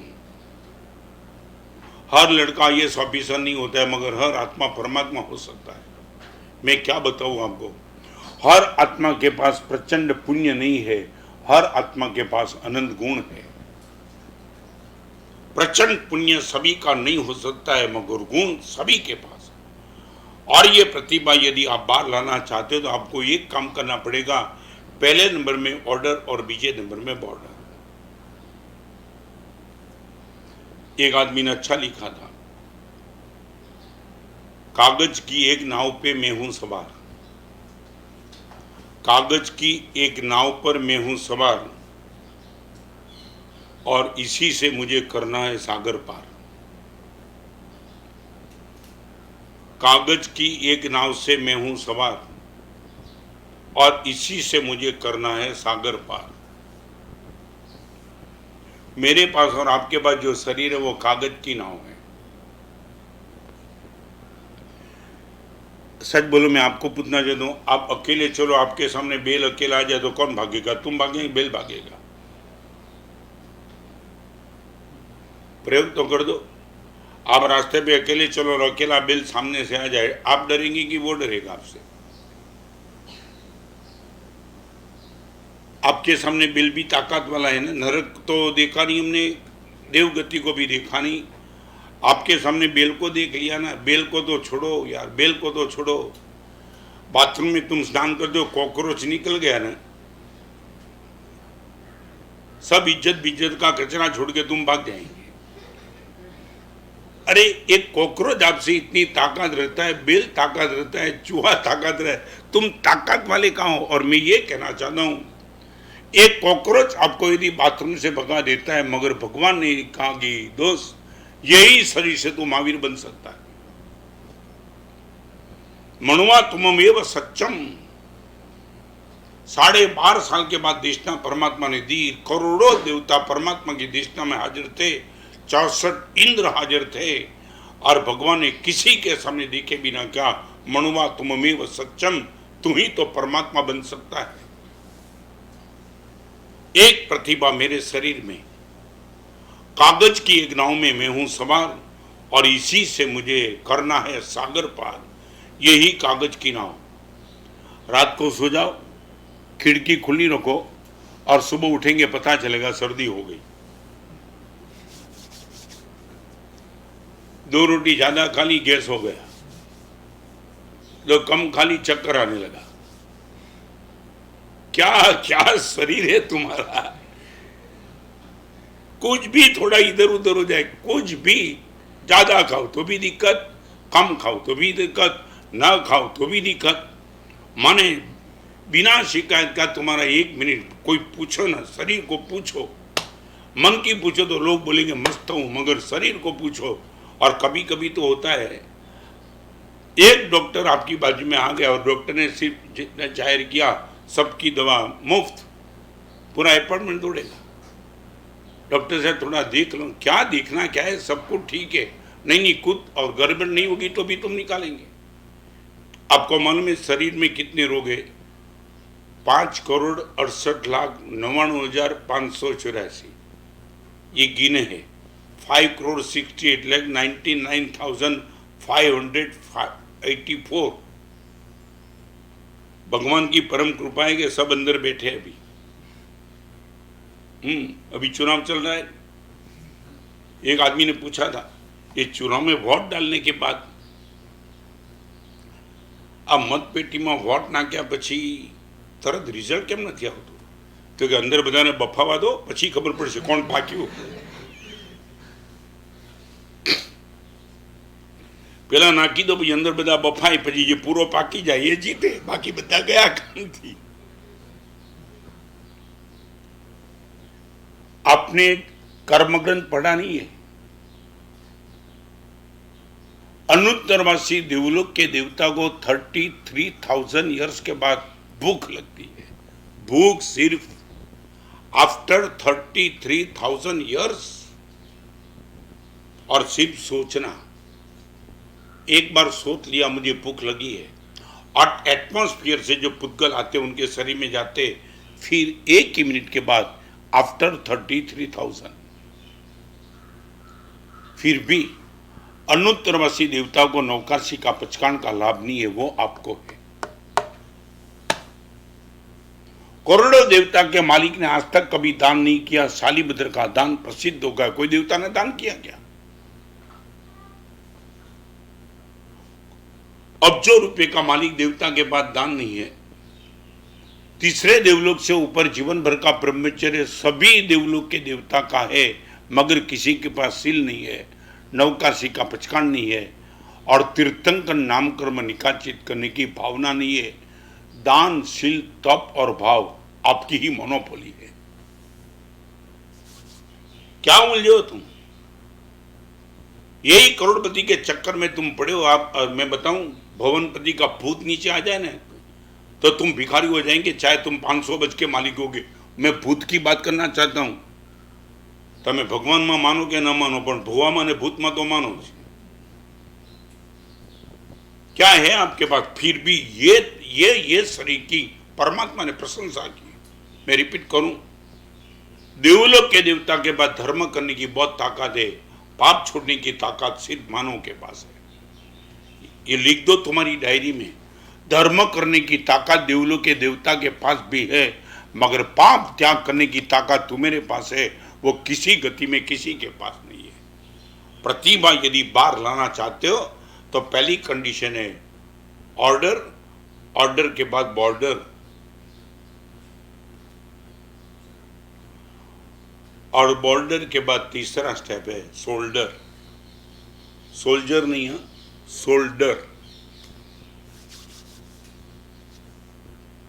हर लड़का आईएएस ऑफिसर नहीं होता है, मगर हर आत्मा परमात्मा हो सकता है। मैं क्या बताऊं आपको, हर आत्मा के पास प्रचंड पुण्य नहीं है, हर आत्मा के पास अनंत गुण है। प्रचंड पुण्य सभी का नहीं हो सकता है, मगर गुण सभी के पास। और ये प्रतिभा यदि आप बाहर लाना चाहते हो तो आपको एक काम करना पड़ेगा, पहले नंबर में ऑर्डर और बीजे नंबर में बॉर्डर। एक आदमी ने अच्छा लिखा था, कागज की एक नाव पे मैं हूं सवार, कागज की एक नाव पर मैं हूं सवार, और इसी से मुझे करना है सागर पार। कागज की एक नाव से मैं हूं सवार, और इसी से मुझे करना है सागर पार। मेरे पास और आपके पास जो शरीर है वो कागज की नाव है। सच बोलो, मैं आपको पूछना चाहता हूं, आप अकेले चलो, आपके सामने बेल अकेला आ जाए तो कौन भागेगा? तुम भागेंगे, बेल भागेगा? प्रयोग तो कर दो। आप रास्ते पे अकेले चलो और अकेला बेल सामने से आ जाए, आप डरेंगे कि वो डरेगा आपसे? आपके सामने बेल भी ताकत वाला है ना। नरक तो देखा नहीं हमने, देवगति को भी देखा नहीं, आपके सामने बेल को देख लिया ना। बेल को तो छोड़ो यार, बेल को तो छोड़ो। बाथरूम में तुम स्नान कर दो, कॉकरोच निकल गया ना, सब इज्जत बिज्जत का कचरा छोड़ के तुम भाग जाएंगे। अरे एक कॉकरोच आपसे इतनी ताकत रहता है, बेल ताकत रहता है, चूहा ताकत रहे, तुम ताकत वाले कहाँ हो? और मैं ये कहना चाहता हूं, एक कॉकरोच आपको यदि बाथरूम से भगा देता है, मगर भगवान ने कहा कि दोस्त यही शरीर से तू महावीर बन सकता है। मनुआ तुममेव सच्चम। 12.5 साल के बाद देशना परमात्मा ने दी। करोड़ों देवता परमात्मा की देशना में हाजिर थे, 64 इंद्र हाजिर थे, और भगवान ने किसी के सामने देखे बिना क्या, मनुआ तुममेव सच्चम, तू ही तो परमात्मा बन सकता है। एक प्रतिभा मेरे शरीर में, कागज की एक नाव में मैं हूं सवार, और इसी से मुझे करना है सागर पार। यही कागज की नाव। रात को सो जाओ, खिड़की खुली रखो, और सुबह उठेंगे पता चलेगा सर्दी हो गई। 2 रोटी ज्यादा खा ली, गैस हो गया, 2 कम खा ली, चक्कर आने लगा। क्या क्या शरीर है तुम्हारा। कुछ भी थोड़ा इधर उधर हो जाए, कुछ भी, ज्यादा खाओ तो भी दिक्कत, कम खाओ तो भी दिक्कत, ना खाओ तो भी दिक्कत। माने बिना शिकायत का तुम्हारा 1 मिनट कोई पूछो ना, शरीर को पूछो, मन की पूछो तो लोग बोलेंगे मस्त हूं, मगर शरीर को पूछो। और कभी कभी तो होता है, एक डॉक्टर आपकी बाजू में आ गया और डॉक्टर ने सिर्फ जितना जाहिर किया सबकी दवा मुफ्त, पूरा अपॉइंटमेंट तोड़ेगा। डॉक्टर साहब थोड़ा देख लो, क्या देखना क्या है, सब कुछ ठीक है, नहीं कुछ और गड़बड़ नहीं होगी तो भी तुम निकालेंगे। आपको मालूम है शरीर में कितने रोग है? 5,68,99,584 ये गिने हैं। 5,68,99,584 भगवान की परम कृपा है कि सब अंदर बैठे हैं। अभी चुनाव चल रहा है। एक आदमी ने पूछा था, ये चुनाव में वोट डालने के बाद आ मतपेटी में वोट नाख्या पछी तरत रिजल्ट केम नहीं आवतुं? तो कि अंदर बधाने बफावा दो, पछी खबर पड़शे कोण पाक्युं। पेला नाखी दो, पछी अंदर बधा बफाय, पछी जे पूरो पाकी जाय ए जीते, बाकी बधा गया कामथी। आपने कर्मग्रंथ पढ़ा नहीं है? अनुत्तरवासी देवलोक के देवता को 33,000 ईयर्स के बाद भूख लगती है। भूख सिर्फ आफ्टर 33,000 ईयर्स। और सिर्फ सोचना, एक बार सोच लिया मुझे भूख लगी है, और एटमॉस्फेयर से जो पुद्गल आते उनके शरीर में जाते, फिर 1 ही मिनट के बाद आफ्टर 33,000, फिर भी अनुत्तरवासी देवता को नौकाशी का पचकान का लाभ नहीं है, वो आपको है। करोड़ों देवता के मालिक ने आज तक कभी दान नहीं किया। शालिभद्र का दान प्रसिद्ध हो गया, कोई देवता ने दान किया क्या? अब्जों रुपए का मालिक देवता के पास दान नहीं है। तीसरे देवलोक से ऊपर जीवन भर का ब्रह्मचर्य सभी देवलोक के देवता का है, मगर किसी के पास सील नहीं है, नवकाशी का पचकान नहीं है, और तीर्थंकर नामकर्म निकाचित करने की भावना नहीं है। दान, शील, तप और भाव आपकी ही मोनोपोली है। क्या उलझे हो तुम? यही करोड़पति के चक्कर में तुम पड़े हो। आप मैं बताऊं, भवनपति का भूत नीचे आ जाए ना तो तुम भिखारी हो जाएंगे, चाहे तुम 500 गज के मालिक होगे। मैं भूत की बात करना चाहता हूं। तमे भगवान में मानो के ना मानो, पर भुवा में भूत में तो मानो। क्या है आपके पास? फिर भी ये शरीर की परमात्मा ने प्रशंसा की। मैं रिपीट करूं, देवलोक के देवता के पास धर्म करने की बहुत ताकत है, पाप छोड़ने की ताकत सिर्फ मानव के पास है। ये लिख दो तुम्हारी डायरी में, धर्म करने की ताकत देवलोक के देवता के पास भी है, मगर पाप त्याग करने की ताकत तुम्हारे पास है, वो किसी गति में किसी के पास नहीं है। प्रतिभा यदि बाहर लाना चाहते हो तो पहली कंडीशन है ऑर्डर, ऑर्डर के बाद बॉर्डर, और बॉर्डर के बाद तीसरा स्टेप है सोल्डर। सोल्जर नहीं है, सोल्डर।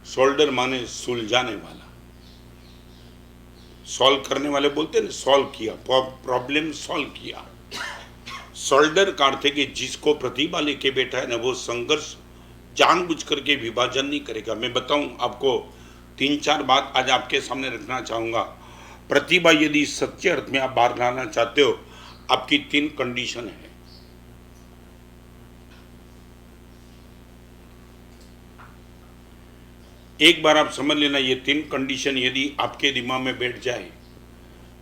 सोल्डर माने सुलझाने वाला, सॉल्व करने वाले बोलते हैं, सॉल्व किया, प्रॉब्लम सॉल्व किया। सोल्डर का अर्थ है कि जिसको प्रतिभा लेके बैठा है ना, वो संघर्ष जानबूझ करके विभाजन नहीं करेगा। मैं बताऊं आपको 3-4 बात आज आपके सामने रखना चाहूंगा। प्रतिभा यदि सच्चे अर्थ में आप बाहर लाना चाहते हो, आपकी 3 कंडीशन है। एक बार आप समझ लेना, ये 3 कंडीशन यदि आपके दिमाग में बैठ जाए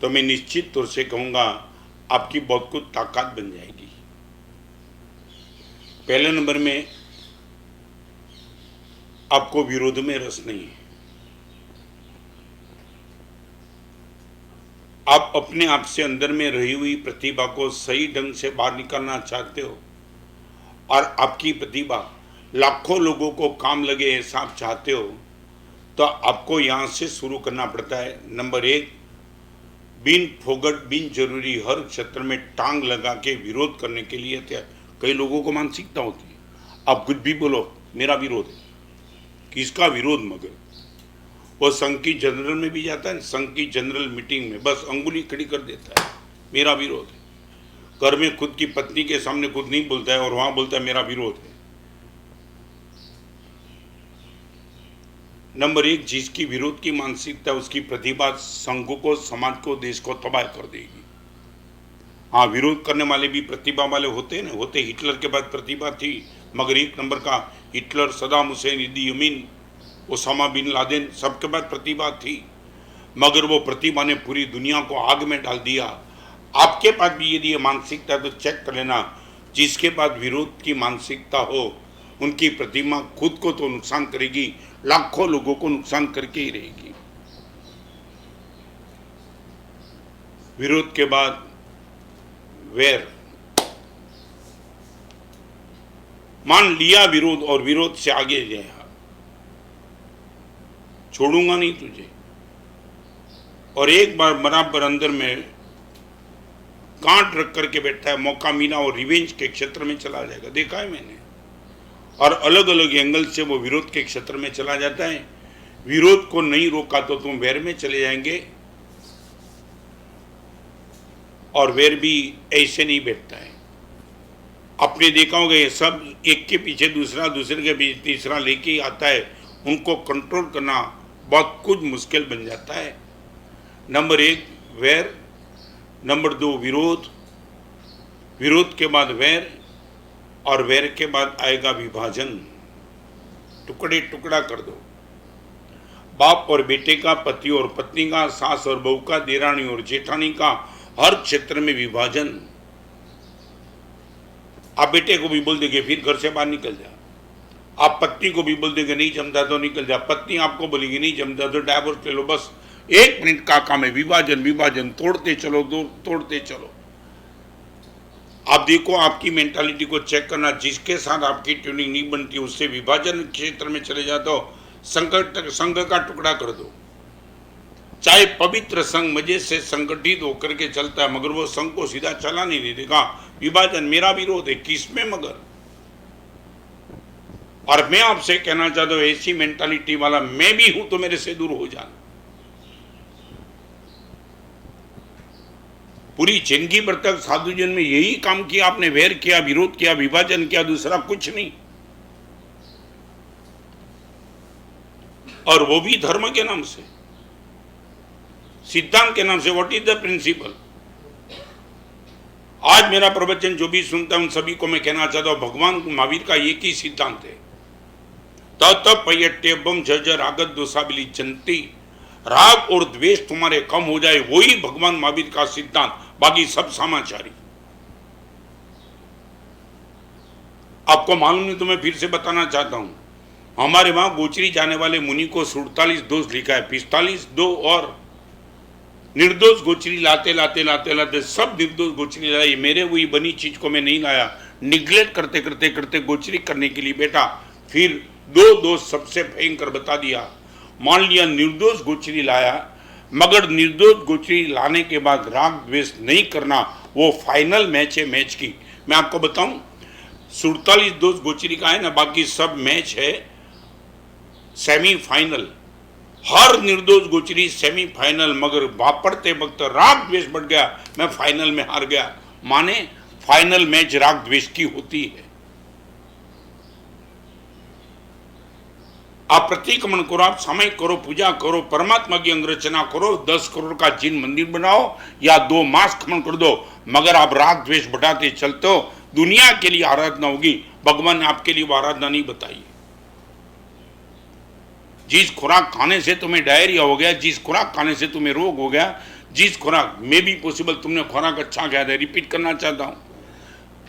तो मैं निश्चित तौर से कहूंगा आपकी बहुत कुछ ताकत बन जाएगी। पहले नंबर में, आपको विरोध में रस नहीं है। आप अपने आप से अंदर में रही हुई प्रतिभा को सही ढंग से बाहर निकालना चाहते हो, और आपकी प्रतिभा लाखों लोगों को काम लगे ऐसा आप चाहते हो, तो आपको यहां से शुरू करना पड़ता है। नंबर 1, बिन फोगट बिन जरूरी हर क्षेत्र में टांग लगा के विरोध करने के लिए कई लोगों को मानसिकता होती है, आप कुछ भी बोलो मेरा विरोध है। किसका विरोध? मगर वो संघ की जनरल में भी जाता है, संघ की जनरल मीटिंग में बस अंगुली खड़ी कर देता है, मेरा विरोध है। घर में खुद की पत्नी के सामने खुद नहीं बोलता है और वहां बोलता है मेरा विरोध है। नंबर एक, जिसकी विरोध की मानसिकता, उसकी प्रतिभा संघ को, समाज को, देश को तबाह कर देगी। हाँ, विरोध करने वाले भी प्रतिभा वाले होते हैं ना, होते। हिटलर के बाद प्रतिभा थी, मगर एक नंबर का हिटलर, सदाम हुसैन, इदी अमीन, ओसामा बिन लादेन, सबके बाद प्रतिभा थी, मगर वो प्रतिभा ने पूरी दुनिया को आग में डाल दिया। आपके पास भी यदि ये मानसिकता तो चेक कर लेना, जिसके पास विरोध की मानसिकता हो उनकी प्रतिमा खुद को तो नुकसान करेगी, लाखों लोगों को नुकसान करके ही रहेगी। विरोध के बाद वैर, मान लिया विरोध और विरोध से आगे गया, छोड़ूंगा नहीं तुझे, और एक बार बराबर अंदर में कांट रख करके बैठा है, मौका मिला और रिवेंज के क्षेत्र में चला जाएगा। देखा है मैंने, और अलग अलग एंगल से वो विरोध के क्षेत्र में चला जाता है। विरोध को नहीं रोका तो तुम वैर में चले जाएंगे, और वैर भी ऐसे नहीं बैठता है। आपने देखा होगा ये सब एक के पीछे दूसरा, दूसरे के पीछे तीसरा लेके ही आता है, उनको कंट्रोल करना बहुत कुछ मुश्किल बन जाता है। नंबर एक वैर, नंबर दो विरोध, विरोध के बाद वैर, और वैर के बाद आएगा विभाजन, टुकड़े टुकड़ा कर दो। बाप और बेटे का, पति और पत्नी का, सास और बहू का, देरानी और जेठानी का, हर क्षेत्र में विभाजन। आप बेटे को भी बोल देंगे फिर घर से बाहर निकल जा, आप पत्नी को भी बोल देंगे नहीं जमता तो निकल जा, पत्नी आपको बोलेगी नहीं जमता तो डाइवोर्स ले लो। बस 1 मिनट का काम है, विभाजन विभाजन, तोड़ते चलो, तोड़ते चलो। आप देखो, आपकी मेंटालिटी को चेक करना, जिसके साथ आपकी ट्यूनिंग नहीं बनती उससे विभाजन क्षेत्र में चले जाते हो, संघ का टुकड़ा कर दो। चाहे पवित्र संघ मजे से संगठित होकर के चलता है, मगर वो संघ को सीधा चला नहीं देगा। विभाजन मेरा विरोध है, किसमें? मगर। और मैं आपसे कहना चाहता हूं, ऐसी मेंटालिटी वाला मैं भी हूं तो मेरे से दूर हो जाना। पूरी जिंदगी भर तक साधु जन में यही काम किया आपने, वैर किया, विरोध किया, विभाजन किया, दूसरा कुछ नहीं, और वो भी धर्म के नाम से, सिद्धांत के नाम से। What is the principle? आज मेरा प्रवचन जो भी सुनता हूं सभी को मैं कहना चाहता हूं, भगवान महावीर का एक ही सिद्धांत है, तत पयट्यबम जर्जर आगत दोषाबिली जंती, राग और द्वेष तुम्हारे कम हो जाए, वही भगवान महावीर का सिद्धांत, बाकी सब समाचारी। आपको मालूम नहीं तो मैं फिर से बताना चाहता हूं, हमारे वहां गोचरी जाने वाले मुनि को 47 दोष लिखा है, 45 दो और निर्दोष गोचरी लाते लाते लाते लाते सब निर्दोष गोचरी लाई। मेरे वही बनी चीज को मैं नहीं लाया, निग्लेक्ट करते करते करते गोचरी करने के लिए बैठा, फिर 2 दोष सबसे भयंकर बता दिया। मान लिया निर्दोष गोचरी लाया, मगर निर्दोष गोचरी लाने के बाद राग द्वेष नहीं करना, वो फाइनल मैच है मैच की। मैं आपको बताऊं, 47 दोष गोचरी का है ना, बाकी सब मैच है सेमीफाइनल। हर निर्दोष गोचरी सेमीफाइनल, मगर वापरते वक्त राग द्वेष बढ़ गया, मैं फाइनल में हार गया। माने फाइनल मैच राग द्वेष की होती है। आप प्रतिक्रमण करो, आप सामयिक करो, पूजा करो, परमात्मा की अंगरचना करो, 10 करोड़ का जिन मंदिर बनाओ या 2 मास खमन कर दो, मगर आप राग द्वेष बढ़ाते चलते हो, दुनिया के लिए आराधना होगी, भगवान ने आपके लिए वो आराधना नहीं बताई। जिस खुराक खाने से तुम्हें डायरिया हो गया, जिस खुराक खाने से तुम्हें रोग हो गया, जिस खुराक में भी पॉसिबल तुमने खुराक अच्छा खाया था, रिपीट करना चाहता हूं,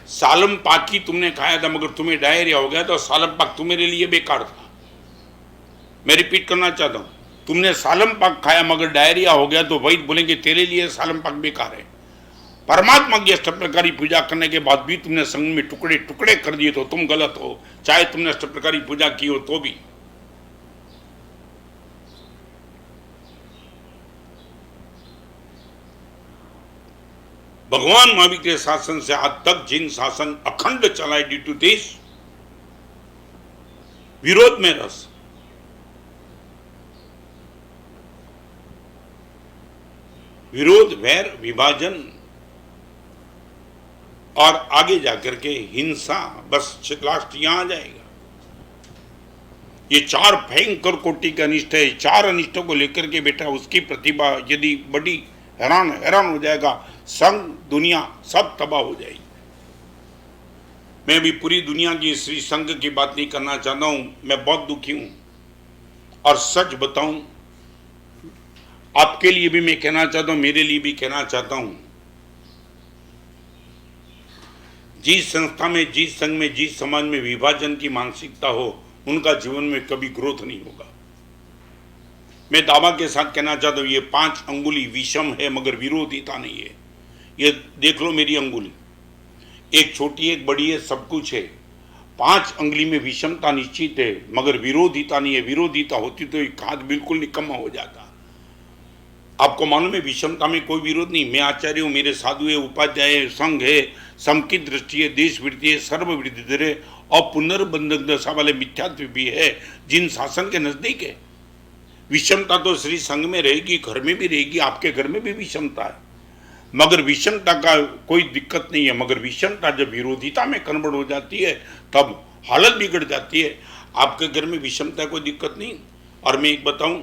सालम पाकी तुमने खाया था मगर तुम्हें डायरिया हो गया, तो सालम पाक तुम्हारे लिए बेकार था। मैं रिपीट करना चाहता हूं, तुमने सालम पाक खाया मगर डायरिया हो गया, तो वही बोलेंगे तेरे लिए सालम पाक बेकार है। परमात्मा की अष्टप्रकारी पूजा करने के बाद भी तुमने संग में टुकड़े टुकड़े कर दिए तो तुम गलत हो, चाहे तुमने अष्टप्रकारी पूजा की हो तो भी। भगवान महावीर के शासन से आज तक जिन शासन अखंड चलाए ड्यू टू देश विरोध में रस, विरोध, वैर, विभाजन और आगे जाकर के हिंसा, बस लास्ट यहां आ जाएगा। ये चार भयंकर कोटि का अनिष्ट है। चार अनिष्टों को लेकर के बेटा उसकी प्रतिभा यदि बड़ी हैरान हो जाएगा, संघ दुनिया सब तबाह हो जाएगी। मैं भी पूरी दुनिया की श्री संघ की बात नहीं करना चाहता हूं, मैं बहुत दुखी हूं और सच बताऊं आपके लिए भी मैं कहना चाहता हूं, मेरे लिए भी कहना चाहता हूं, जिस संस्था में, जिस संघ में, जिस समाज में विभाजन की मानसिकता हो उनका जीवन में कभी ग्रोथ नहीं होगा। मैं दावा के साथ कहना चाहता हूं, ये 5 अंगुली विषम है मगर विरोधिता नहीं है। ये देख लो मेरी अंगुली, एक छोटी एक बड़ी है, सब कुछ है। 5 अंगुली में विषमता निश्चित है मगर विरोधिता नहीं है। विरोधिता होती तो एक हाथ बिल्कुल निकम्मा हो जाता। आपको मालूम है विषमता में कोई विरोध नहीं। मैं आचार्य हूं, मेरे साधु है, उपाध्याय है, संघ है, समकी दृष्टि है, देश वृत्ति है, सर्ववृत्ति है और पुनर्बंधक दशा वाले मिथ्यात्व भी है जिन शासन के नजदीक है। विषमता तो श्री संघ में रहेगी, घर में भी रहेगी, आपके घर में भी विषमता है मगर विषमता का कोई दिक्कत नहीं है। मगर विषमता जब विरोधिता में कन्वर्ट हो जाती है तब हालत बिगड़ जाती है। आपके घर में विषमता कोई दिक्कत नहीं। और मैं एक बताऊं,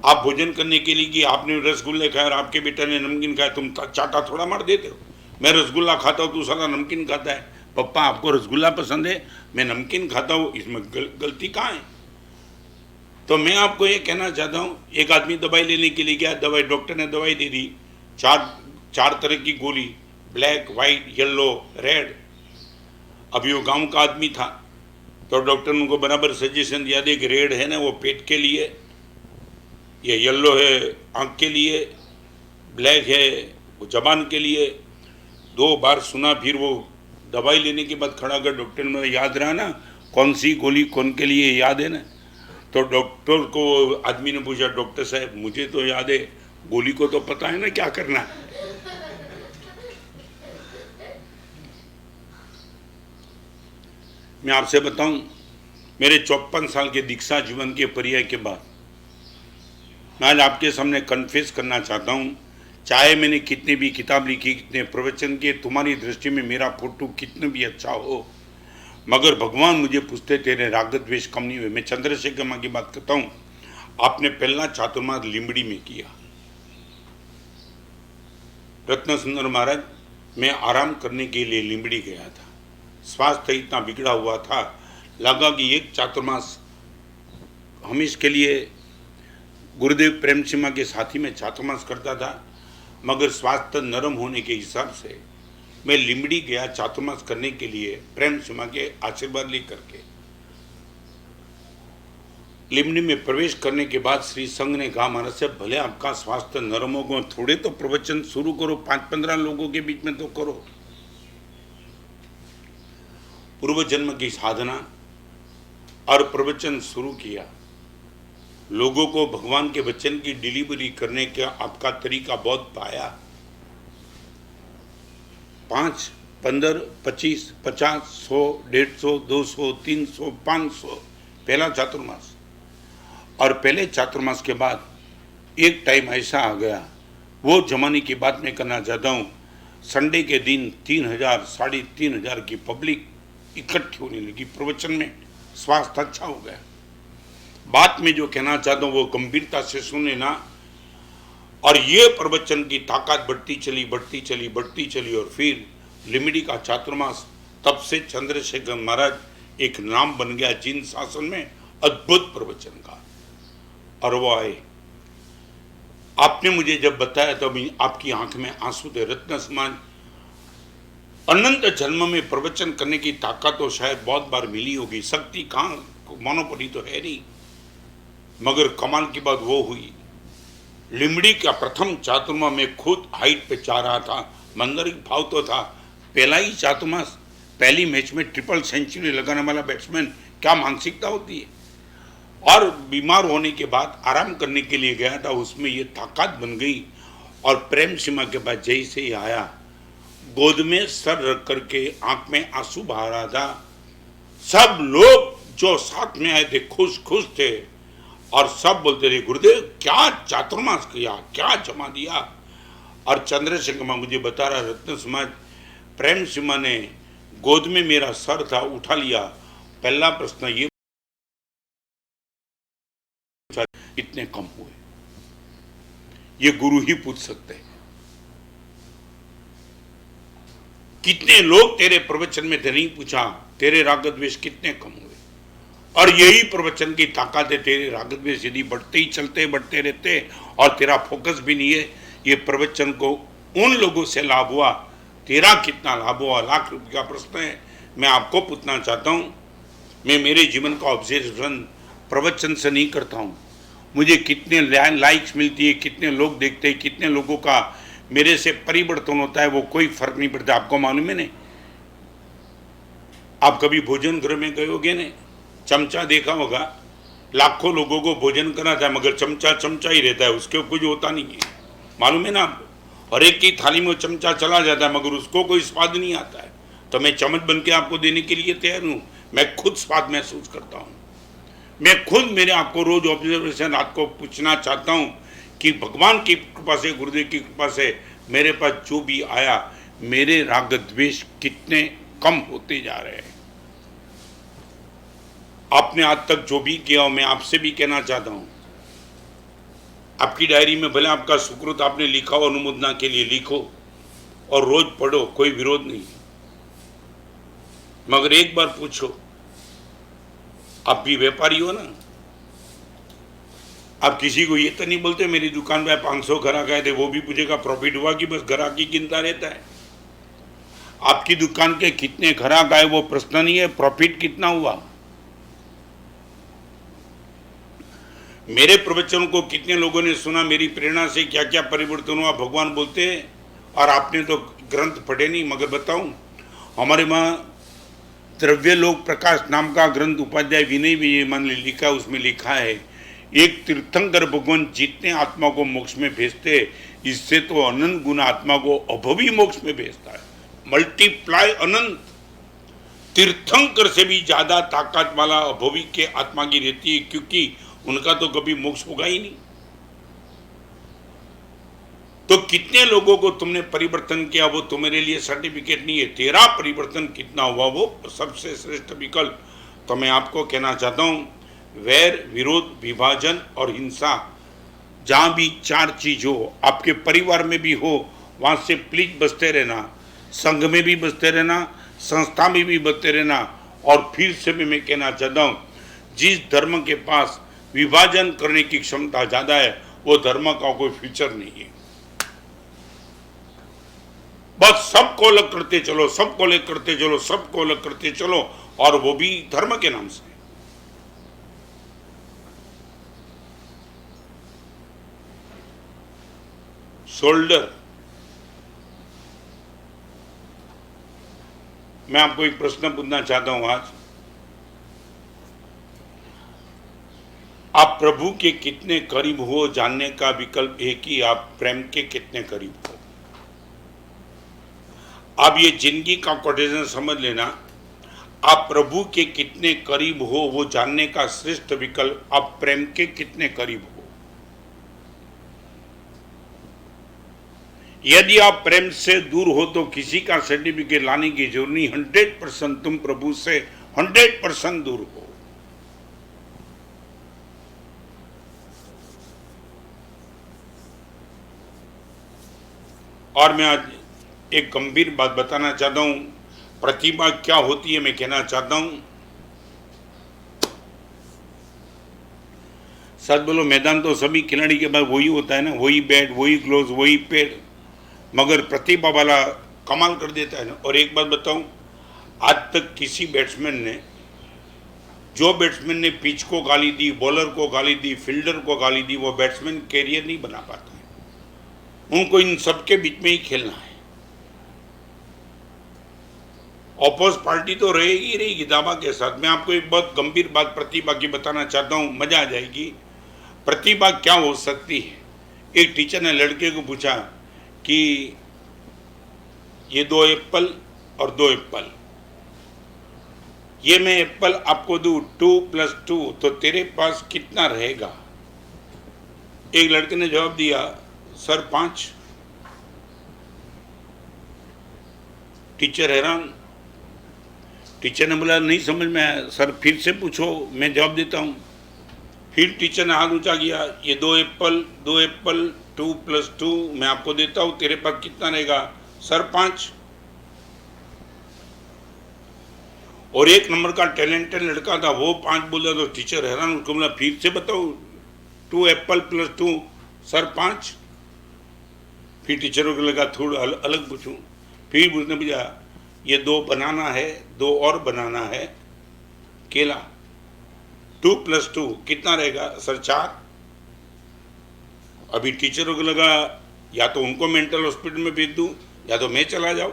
आप भोजन करने के लिए कि आपने रसगुल्ले खाए और आपके बेटा ने नमकीन खाया, तुम चाटा थोड़ा मार देते हो। मैं रसगुल्ला खाता हूँ, तू साला नमकीन खाता है। पप्पा आपको रसगुल्ला पसंद है, मैं नमकीन खाता हूँ, इसमें गलती कहाँ है? तो मैं आपको ये कहना चाहता हूँ, एक आदमी दवाई लेने के लिए गया, दवाई डॉक्टर ने दवाई दे दी, चार तरह की गोली, ब्लैक, वाइट, येलो, रेड। अभी वो गांव का आदमी था तो डॉक्टर ने उनको बराबर सजेशन दिया कि रेड है ना वो पेट के लिए, ये येलो है आँख के लिए, ब्लैक है वो जबान के लिए। 2 बार सुना, फिर वो दवाई लेने के बाद खड़ा कर डॉक्टर ने याद रहा ना कौन सी गोली कौन के लिए, याद है ना? तो डॉक्टर को आदमी ने पूछा, डॉक्टर साहब मुझे तो याद है, गोली को तो पता है ना क्या करना है? मैं आपसे बताऊं, मेरे 54 साल के दीक्षा जीवन के पर्याय के बाद मैं आज आपके सामने कन्फेस करना चाहता हूं, चाहे मैंने कितने भी किताब लिखी, कितने प्रवचन किए, तुम्हारी दृष्टि में मेरा फोटो कितने भी अच्छा हो, मगर भगवान मुझे पूछते तेरे राग द्वेष कम नहीं हुए। मैं चंद्रशेखर माँ की बात करता हूँ, आपने पहला चातुर्मास लिमड़ी में किया। रत्न सुंदर महाराज, मैं आराम करने के लिए लिमड़ी गया था, स्वास्थ्य इतना बिगड़ा हुआ था, लगा कि एक चातुर्मास हम इसके लिए गुरुदेव प्रेम सिंह के साथी में चातुर्मास करता था, मगर स्वास्थ्य नरम होने के हिसाब से मैं लिमड़ी गया चातुर्मास करने के लिए प्रेम सिंह के आशीर्वाद लेकर के। लिमड़ी में प्रवेश करने के बाद श्री संघ ने कहा, महाराज से भले आपका स्वास्थ्य नरम हो, थोड़े तो प्रवचन शुरू करो, 5-15 लोगों के बीच में तो करो। पूर्व जन्म की साधना और प्रवचन शुरू किया। लोगों को भगवान के वचन की डिलीवरी करने का आपका तरीका बहुत पाया। 5, 15, 25, 50, 100, 150, 200, 300, 500 पहला चातुर्मास। और पहले चातुर्मास के बाद एक टाइम ऐसा आ गया, वो जमाने की बात मैं करना चाहता हूँ, संडे के दिन 3000, 3500 की पब्लिक इकट्ठी होने लगी प्रवचन में। स्वास्थ्य अच्छा हो गया। बात में जो कहना चाहता हूँ वो गंभीरता से सुने ना। और ये प्रवचन की ताकत बढ़ती चली और फिर लिमड़ी का चातुर्मास, तब से चंद्रशेखर महाराज एक नाम बन गया जिन शासन में अद्भुत प्रवचन का। और वो आए, आपने मुझे जब बताया तो अभी आपकी आंख में आंसू थे। रत्न समान अनंत जन्म में प्रवचन करने की ताकत तो शायद बहुत बार मिली होगी, शक्ति कहाँ मोनोपोली तो है नहीं, मगर कमाल की बात वो हुई, लिमड़ी का प्रथम चातुर्मास में खुद हाइट पे जा रहा था, मंदरिक भाव तो था। पहला ही चातुर्मास, पहली मैच में ट्रिपल सेंचुरी लगाने वाला बैट्समैन, क्या मानसिकता होती है। और बीमार होने के बाद आराम करने के लिए गया था, उसमें ये ताकत बन गई। और प्रेम सीमा के बाद जैसे ही आया, गोद में सर रख करके आंख में आंसू बहा रहा था। सब लोग जो साथ में आए थे खुश खुश थे और सब बोलते थे गुरुदेव क्या चातुर्मास किया, क्या जमा दिया। और चंद्रशेखर मुझे बता रहा रत्न समाज प्रेम सिम्हा ने गोद में मेरा सर था उठा लिया। पहला प्रश्न ये इतने कम हुए, ये गुरु ही पूछ सकते हैं। कितने लोग तेरे प्रवचन में थे, नहीं पूछा तेरे राग द्वेष कितने कम हुए। और यही प्रवचन की ताकत है, तेरे राग द्वेष यदि बढ़ते ही चलते बढ़ते रहते और तेरा फोकस भी नहीं है, ये प्रवचन को उन लोगों से लाभ हुआ, तेरा कितना लाभ हुआ लाख रुपए का प्रश्न है। मैं आपको पूछना चाहता हूं, मैं मेरे जीवन का ऑब्जर्वेशन प्रवचन से नहीं करता हूं। मुझे कितने लाइक्स मिलती है, कितने लोग देखते हैं, कितने लोगों का मेरे से परिवर्तन होता है, वो कोई फर्क नहीं पड़ता। आपको मालूम है नहीं, आप कभी भोजन गृह में गए होगे ने, चमचा देखा होगा, लाखों लोगों को भोजन कराता है मगर चमचा चमचा ही रहता है, उसके कुछ होता नहीं है। मालूम है ना आपको, हर एक की थाली में चमचा चला जाता है मगर उसको कोई स्वाद नहीं आता है। तो मैं चम्मच बन के आपको देने के लिए तैयार हूँ। मैं खुद स्वाद महसूस करता हूँ। मैं खुद मेरे आपको रोज ऑब्जर्वेशन आपको पूछना चाहता हूँ कि भगवान की कृपा से, गुरुदेव की कृपा से मेरे पास जो भी आया, मेरे राग द्वेष कितने कम होते जा रहे हैं। आपने आज तक जो भी किया हो, मैं आपसे भी कहना चाहता हूं, आपकी डायरी में भले आपका सुकृत आपने लिखा हो, अनुमोदना के लिए लिखो और रोज पढ़ो, कोई विरोध नहीं। मगर एक बार पूछो, आप भी व्यापारी हो ना, आप किसी को ये तो नहीं बोलते मेरी दुकान पे 500 ग्राहक आए थे, वो भी पूछेगा प्रॉफिट हुआ कि बस ग्राहक ही गिनता रहता है। आपकी दुकान के कितने ग्राहक आए वो प्रश्न नहीं है, प्रॉफिट कितना हुआ। मेरे प्रवचन को कितने लोगों ने सुना, मेरी प्रेरणा से क्या क्या परिवर्तन हुआ, भगवान बोलते हैं। और आपने तो ग्रंथ पढ़े नहीं, मगर बताऊं, हमारे वहाँ द्रव्यलोक प्रकाश नाम का ग्रंथ उपाध्याय विनय विजयमान ने लिखा, उसमें लिखा है एक तीर्थंकर भगवान जितने आत्मा को मोक्ष में भेजते, इससे तो अनंत गुना आत्मा को अभवी मोक्ष में भेजता है, मल्टीप्लाई अनंत। तीर्थंकर से भी ज्यादा ताकत वाला अभवी के आत्मा की रहती है, क्योंकि उनका तो कभी मोक्ष होगा ही नहीं। तो कितने लोगों को तुमने परिवर्तन किया, वो तुम्हारे लिए सर्टिफिकेट नहीं है। तेरा परिवर्तन कितना हुआ वो सबसे श्रेष्ठ विकल्प। तो मैं आपको कहना चाहता हूं, वैर, विरोध, विभाजन और हिंसा, जहां भी चार चीज हो, आपके परिवार में भी हो, वहां से प्लीज बचते रहना। संघ में भी बचते रहना, संस्था में भी बचते रहना। और फिर से भी मैं कहना चाहता हूं, जिस धर्म के पास विभाजन करने की क्षमता ज्यादा है, वो धर्म का कोई फ्यूचर नहीं है। बस सबको अलग करते चलो, सबको अलग करते चलो, सबको अलग करते चलो, और वो भी धर्म के नाम से। शोल्डर, मैं आपको एक प्रश्न पूछना चाहता हूं आज, आप प्रभु के कितने करीब हो जानने का विकल्प है कि आप प्रेम के कितने करीब हो। आप ये जिंदगी का कोटेशन समझ लेना, आप प्रभु के कितने करीब हो वो जानने का श्रेष्ठ विकल्प आप प्रेम के कितने करीब हो। यदि आप प्रेम से दूर हो तो किसी का सर्टिफिकेट लाने की जरूरत नहीं। 100% तुम प्रभु से 100% दूर हो। और मैं आज एक गंभीर बात बताना चाहता हूं, प्रतिभा क्या होती है मैं कहना चाहता हूं। सच बोलो, मैदान तो सभी खिलाड़ी के पास वही होता है ना, वही बैट, वही ग्लोव्स, वही पैड, मगर प्रतिभा वाला कमाल कर देता है ना। और एक बात बताऊं, आज तक किसी बैट्समैन ने, जो बैट्समैन ने पिच को गाली दी, बॉलर को गाली दी, फील्डर को गाली दी, वो बैट्समैन कैरियर नहीं बना पाता है। उनको इन सबके बीच में ही खेलना है। ऑपोज पार्टी तो रहेगी दावा के साथ। मैं आपको एक बहुत गंभीर बात प्रतिभा की बताना चाहता हूं, मजा आ जाएगी। प्रतिभा क्या हो सकती है। एक टीचर ने लड़के को पूछा कि ये 2 एप्पल और 2 एप्पल, ये मैं एप्पल आपको दूं 2 + 2 तो तेरे पास कितना रहेगा? एक लड़के ने जवाब दिया, सर 5। टीचर हैरान। टीचर ने बोला नहीं समझ में आया, सर फिर से पूछो, मैं जवाब देता हूँ। फिर टीचर ने हाथ ऊंचा किया, ये 2 एप्पल 2 + 2 मैं आपको देता हूँ, तेरे पास कितना रहेगा? सर 5। और 1 नंबर का टैलेंटेड लड़का था, वो 5 बोला तो टीचर हैरान, उसको बोला फिर से बताओ, 2 एप्पल + 2 सर 5। फिर टीचरों को लगा थोड़ा अलग पूछूं। फिर उसने पूछा, ये 2 बनाना है, 2 और बनाना है, केला, 2 + 2 कितना रहेगा? सर 4। अभी टीचरों को लगा या तो उनको मेंटल हॉस्पिटल में भेज दूं या तो मैं चला जाऊं।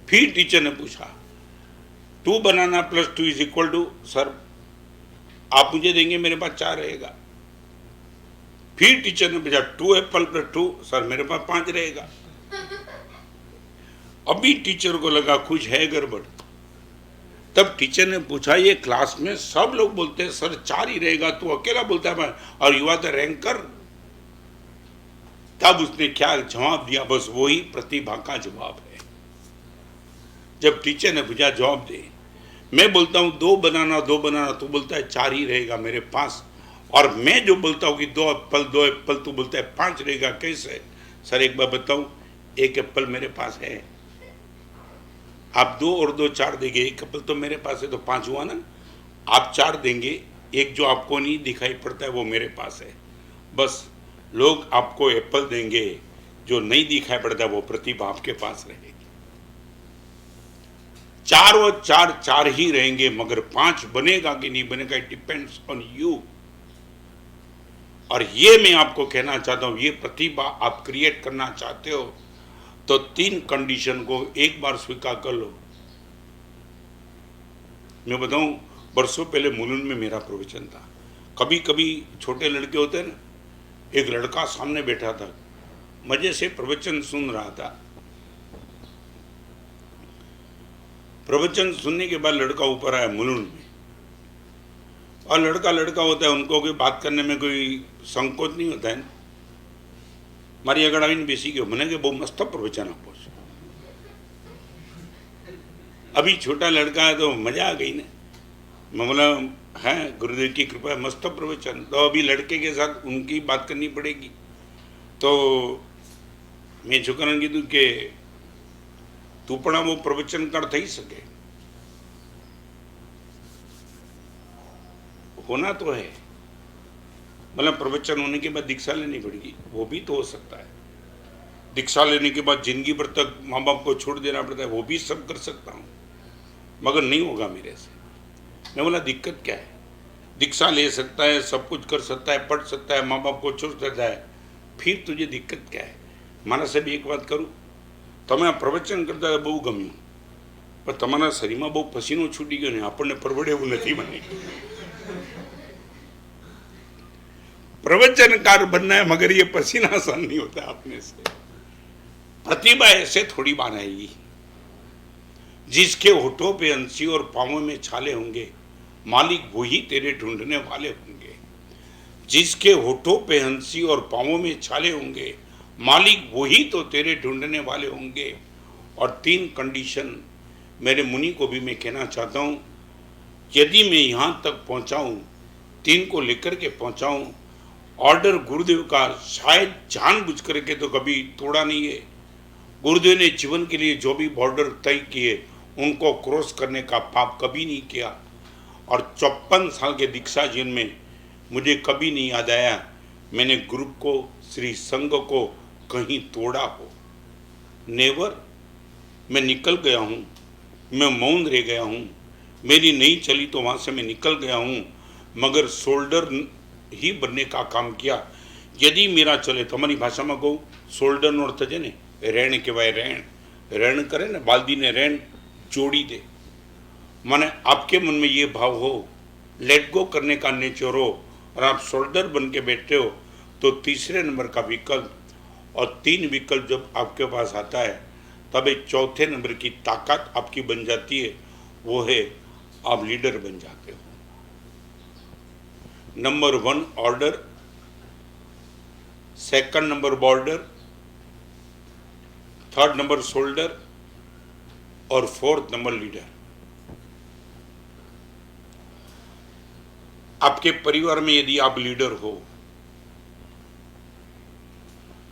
फिर टीचर ने पूछा, 2 बनाना + 2 = सर आप मुझे देंगे, मेरे पास 4 रहेगा। फिर टीचर ने पूछा, 2 एप्पल + 2 सर मेरे पास 5 रहेगा। अभी टीचर को लगा कुछ है गड़बड़। तब टीचर ने पूछा, ये क्लास में सब लोग बोलते हैं सर 4 ही रहेगा, तू अकेला बोलता है और यू आर द रैंकर। तब उसने क्या जवाब दिया? बस वही प्रतिभा का जवाब है। जब टीचर ने पूछा जवाब दे, मैं बोलता हूं 2 बनाना तो बोलता है 4 ही रहेगा मेरे पास, और मैं जो बोलता हूं कि 2 एप्पल तो बोलता है 5 रहेगा, कैसे? सर एक बार बताऊं, 1 एप्पल मेरे पास है, आप 2 और 2 4 देंगे, 1 एप्पल तो मेरे पास है, तो 5 हुआ ना। आप 4 देंगे, एक जो आपको नहीं दिखाई पड़ता है वो मेरे पास है। बस लोग आपको एप्पल देंगे, जो नहीं दिखाई पड़ता वो प्रतिभा आपके पास रहेगी। 4 और 4 ही रहेंगे, मगर 5 बनेगा कि नहीं बनेगा, इट डिपेंड्स ऑन यू। और ये मैं आपको कहना चाहता हूं, ये प्रतिभा आप क्रिएट करना चाहते हो तो 3 कंडीशन को एक बार स्वीकार कर लो। मैं बताऊं, बरसों पहले मुलुंड में मेरा प्रवचन था। कभी कभी छोटे लड़के होते हैं ना, एक लड़का सामने बैठा था, मजे से प्रवचन सुन रहा था। प्रवचन सुनने के बाद लड़का ऊपर आया मुलुंड में, और लड़का होता है, उनको कोई बात करने में कोई संकोच नहीं होता है ना। मारी अगड़ आवीने बेसी गयो, मैंने बहुत मस्त प्रवचन आपो छो। अभी छोटा लड़का है तो मजा आ गई ना। मैं बोला है गुरुदेव की कृपा है, मस्त प्रवचन। तो अभी लड़के के साथ उनकी बात करनी पड़ेगी। तो मैं छोकराने कीधुं के तू पण वो प्रवचनकार थई सके, होना तो है, मतलब प्रवचन होने के बाद दीक्षा लेनी पड़ेगी, वो भी तो हो सकता है। दीक्षा लेने के बाद जिंदगी भर तक माँ बाप को छोड़ देना पड़ता है, वो भी सब कर सकता हूँ, मगर नहीं होगा मेरे से। मैं बोला दिक्कत क्या है? दीक्षा ले सकता है, सब कुछ कर सकता है, पढ़ सकता है, माँ बाप को छोड़ सकता है, फिर तुझे दिक्कत क्या है? मारा से भी एक बात करूँ, તમે પ્રવચન કરતા બહુ ગમ્યું, પણ તમારા શરીરમાં બહુ પસીનો છૂટી ગયો ને આપણને પરવડે એવું નથી મને। प्रवचनकार बनना है मगर ये पसीना सहन नहीं होता अपने से। प्रतिभा ऐसे थोड़ी बार आएगी। जिसके होठों पे हंसी और पांवों में छाले होंगे, मालिक वही तेरे ढूंढने वाले होंगे। जिसके होठों पे हंसी और पांवों में छाले होंगे, मालिक वही तो तेरे ढूंढने वाले होंगे। और 3 कंडीशन मेरे मुनि को भी मैं कहना चाहता हूँ, यदि मैं यहाँ तक पहुँचाऊँ, 3 को लेकर के पहुँचाऊँ, ऑर्डर गुरुदेव का शायद जानबूझ करके तो कभी तोड़ा नहीं है। गुरुदेव ने जीवन के लिए जो भी बॉर्डर तय किए उनको क्रॉस करने का पाप कभी नहीं किया। और 54 साल के दीक्षा जीवन में मुझे कभी नहीं याद आया मैंने ग्रुप को, श्री संघ को कहीं तोड़ा हो। नेवर। मैं निकल गया हूँ, मैं मौन रह गया हूँ, मेरी नहीं चली तो वहाँ से मैं निकल गया हूँ, मगर शोल्डर ही बनने का काम किया। यदि मेरा चले तो हमारी भाषा में कहूँ, शोल्डर नो अर्थ है ने रेण कहवाय। रेण करे ने बाल्दी ने रेण जोड़ी दे। माने आपके मन में ये भाव हो, लेट गो करने का नेचर हो, और आप शोल्डर बन के बैठे हो, तो तीसरे नंबर का विकल्प और 3 विकल्प जब आपके पास आता है तब एक चौथे नंबर की ताकत आपकी बन जाती है, वो है आप लीडर बन जाते हो। Number 1 order, second number border, third number shoulder और फोर्थ नंबर लीडर। आपके परिवार में यदि आप लीडर हो,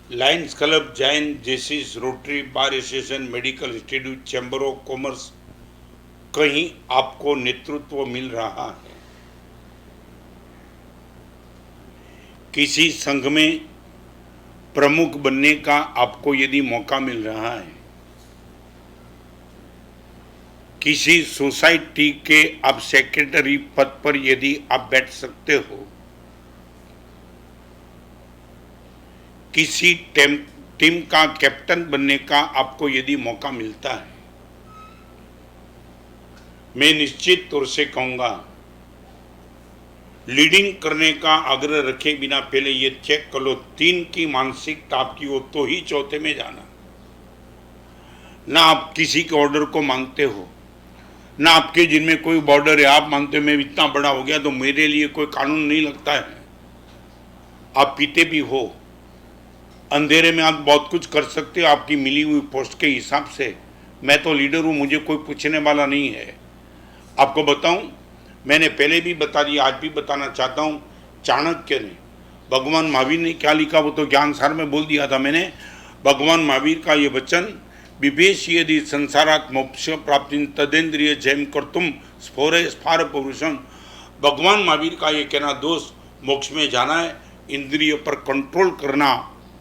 lions club, Jain, Jaycees, Rotary, bar association, medical institute, chamber of commerce, कहीं आपको नेतृत्व मिल रहा है, किसी संघ में प्रमुख बनने का आपको यदि मौका मिल रहा है, किसी सोसाइटी के आप सेक्रेटरी पद पर यदि आप बैठ सकते हो, किसी टीम का कैप्टन बनने का आपको यदि मौका मिलता है, मैं निश्चित तौर से कहूंगा लीडिंग करने का आग्रह रखे बिना पहले ये चेक कर लो 3 की मानसिकता आपकी हो तो ही चौथे में जाना। ना आप किसी के ऑर्डर को मानते हो, ना आपके जिनमें कोई बॉर्डर है, आप मानते हो मैं इतना बड़ा हो गया तो मेरे लिए कोई कानून नहीं लगता है। आप पीते भी हो, अंधेरे में आप बहुत कुछ कर सकते हो आपकी मिली हुई पोस्ट के हिसाब से। मैं तो लीडर हूं, मुझे कोई पूछने वाला नहीं है। आपको बताऊं, मैंने पहले भी बता दिया, आज भी बताना चाहता हूं, चाणक्य ने, भगवान महावीर ने क्या लिखा वो तो ज्ञान सार में बोल दिया था मैंने। भगवान महावीर का ये वचन, विवेश यदि संसारात मोक्ष प्राप्ति तदेन्द्रिय जयम कर तुम स्फोरे स्फार पुरुषम। भगवान महावीर का ये कहना, दोस्त मोक्ष में जाना है, इंद्रिय पर कंट्रोल करना,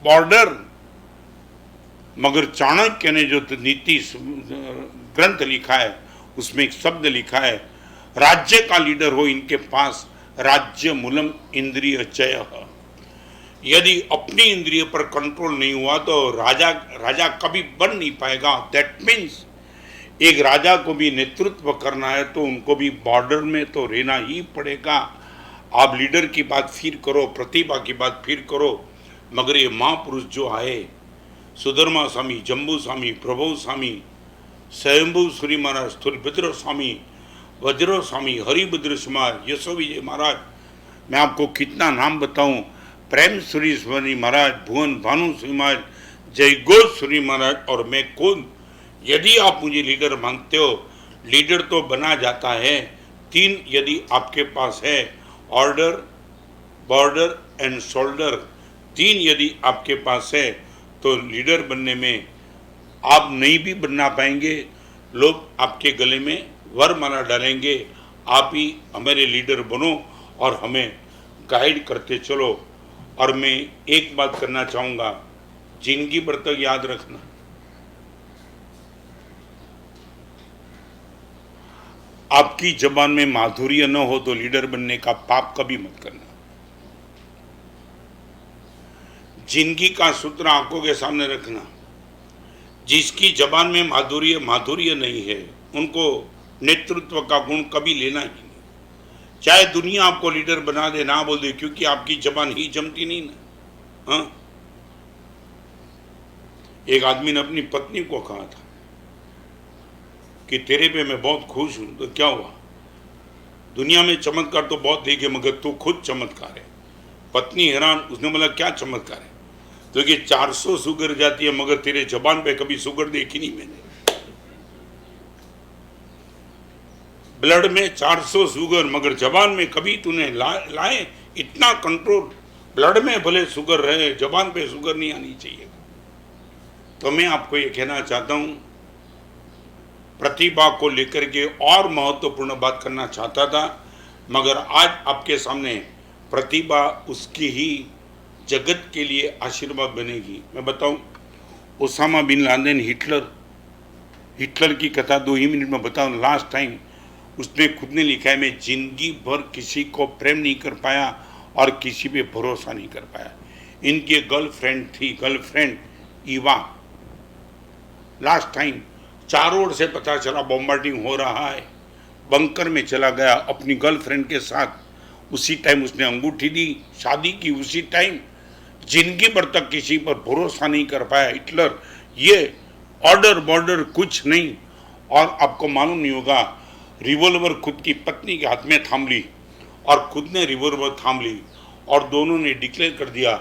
बॉर्डर। मगर चाणक्य ने जो नीति ग्रंथ लिखा है उसमें एक शब्द लिखा है, राज्य का लीडर हो इनके पास राज्य मूलम इंद्रिय चय। यदि अपनी इंद्रिय पर कंट्रोल नहीं हुआ तो राजा कभी बन नहीं पाएगा। दैट मीन्स एक राजा को भी नेतृत्व करना है तो उनको भी बॉर्डर में तो रहना ही पड़ेगा। आप लीडर की बात फिर करो, प्रतिभा की बात फिर करो, मगर ये महापुरुष जो आए, सुधर्मा स्वामी, जम्बू स्वामी, प्रभु स्वामी, स्वयंभू सूरी महाराज, स्थूलभद्र स्वामी, वज्र स्वामी, हरिभद्र समाज, यशो विजय महाराज, मैं आपको कितना नाम बताऊं, प्रेम सूरी स्वामी महाराज, भुवन भानु सूरी महाराज, जय घोष सूरी महाराज, और मैं कौन। यदि आप मुझे लीडर मानते हो, लीडर तो बना जाता है। 3 यदि आपके पास है, ऑर्डर, बॉर्डर एंड शोल्डर, 3 यदि आपके पास है तो लीडर बनने में आप नहीं भी बनना पाएंगे, लोग आपके गले में वरमाला डालेंगे, आप ही हमारे लीडर बनो और हमें गाइड करते चलो। और मैं एक बात करना चाहूँगा, जिंदगी भर तक याद रखना, आपकी जबान में माधुर्य न हो तो लीडर बनने का पाप कभी मत करना। जिंदगी का सूत्र आंखों के सामने रखना, जिसकी जबान में माधुर्य नहीं है उनको नेतृत्व का गुण कभी लेना ही नहीं। चाहे दुनिया आपको लीडर बना दे, ना बोल दे, क्योंकि आपकी जबान ही जमती नहीं ना। हाँ, एक आदमी ने अपनी पत्नी को कहा था कि तेरे पे मैं बहुत खुश हूं। तो क्या हुआ, दुनिया में चमत्कार तो बहुत देखे मगर तू खुद चमत्कार है। पत्नी हैरान, उसने बोला क्या चमत्कार है? तो कि 400 शुगर जाती है मगर तेरे जबान पे कभी शुगर देखी नहीं मैंने। ब्लड में 400 शुगर मगर जबान में कभी तूने लाए इतना कंट्रोल। ब्लड में भले शुगर रहे, जबान पे शुगर नहीं आनी चाहिए। तो मैं आपको ये कहना चाहता हूं, प्रतिभा को लेकर के और महत्वपूर्ण बात करना चाहता था, मगर आज आपके सामने प्रतिभा उसकी ही जगत के लिए आशीर्वाद बनेगी। मैं बताऊं, ओसामा बिन लादेन, हिटलर की कथा 2 ही मिनट में बताऊं। लास्ट टाइम उसने खुद ने लिखा है, मैं जिंदगी भर किसी को प्रेम नहीं कर पाया और किसी पे भरोसा नहीं कर पाया। इनकी गर्लफ्रेंड थी, गर्लफ्रेंड ईवा। लास्ट टाइम चारों ओर से पता चला बॉम्बार्डिंग हो रहा है, बंकर में चला गया अपनी गर्लफ्रेंड के साथ। उसी टाइम उसने अंगूठी दी, शादी की उसी टाइम जिंदगी भर तक किसी पर भरोसा नहीं कर पाया हिटलर, ये ऑर्डर बॉर्डर कुछ नहीं। और आपको मालूम नहीं होगा, रिवॉल्वर खुद की पत्नी के हाथ में थाम ली और खुद ने रिवॉल्वर थाम ली और दोनों ने डिक्लेयर कर दिया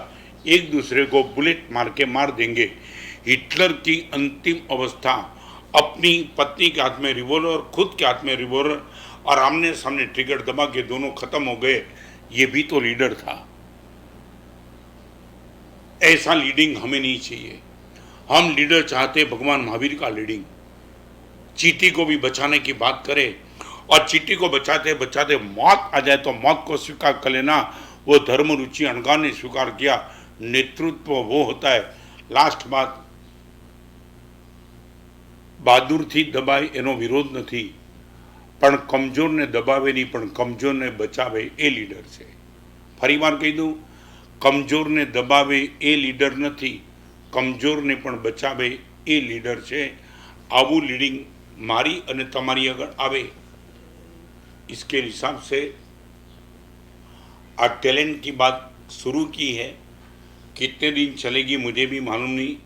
एक दूसरे को बुलेट मार के मार देंगे। हिटलर की अंतिम अवस्था, अपनी पत्नी के हाथ में रिवॉल्वर, खुद के हाथ में रिवॉल्वर और आमने सामने ट्रिगर दबा के दोनों खत्म हो गए। ये भी तो लीडर था। ऐसा लीडिंग हमें नहीं चाहिए। हम लीडर चाहते भगवान महावीर का लीडिंग। चींटी को भी बचाने की बात करे और चींटी को बचाते बचाते मौत आ जाए तो मौत को स्वीकार कर लेना, वो धर्म रुचि अणगा ने स्वीकार किया। नेतृत्व वो होता है। लास्ट बात, બહાદુરથી દબાય એનો વિરોધ નથી, પણ કમજોરને દબાવે નહીં પણ કમજોરને બચાવે એ લીડર છે। ફરીવાર કહી દઉં, કમજોરને દબાવે એ લીડર નથી, કમજોરને પણ બચાવે એ લીડર છે। આવું લીડિંગ મારી અને તમારી આગળ આવે। इसके हिसाब से आज टैलेंट की बात शुरू की है। कितने दिन चलेगी मुझे भी मालूम नहीं।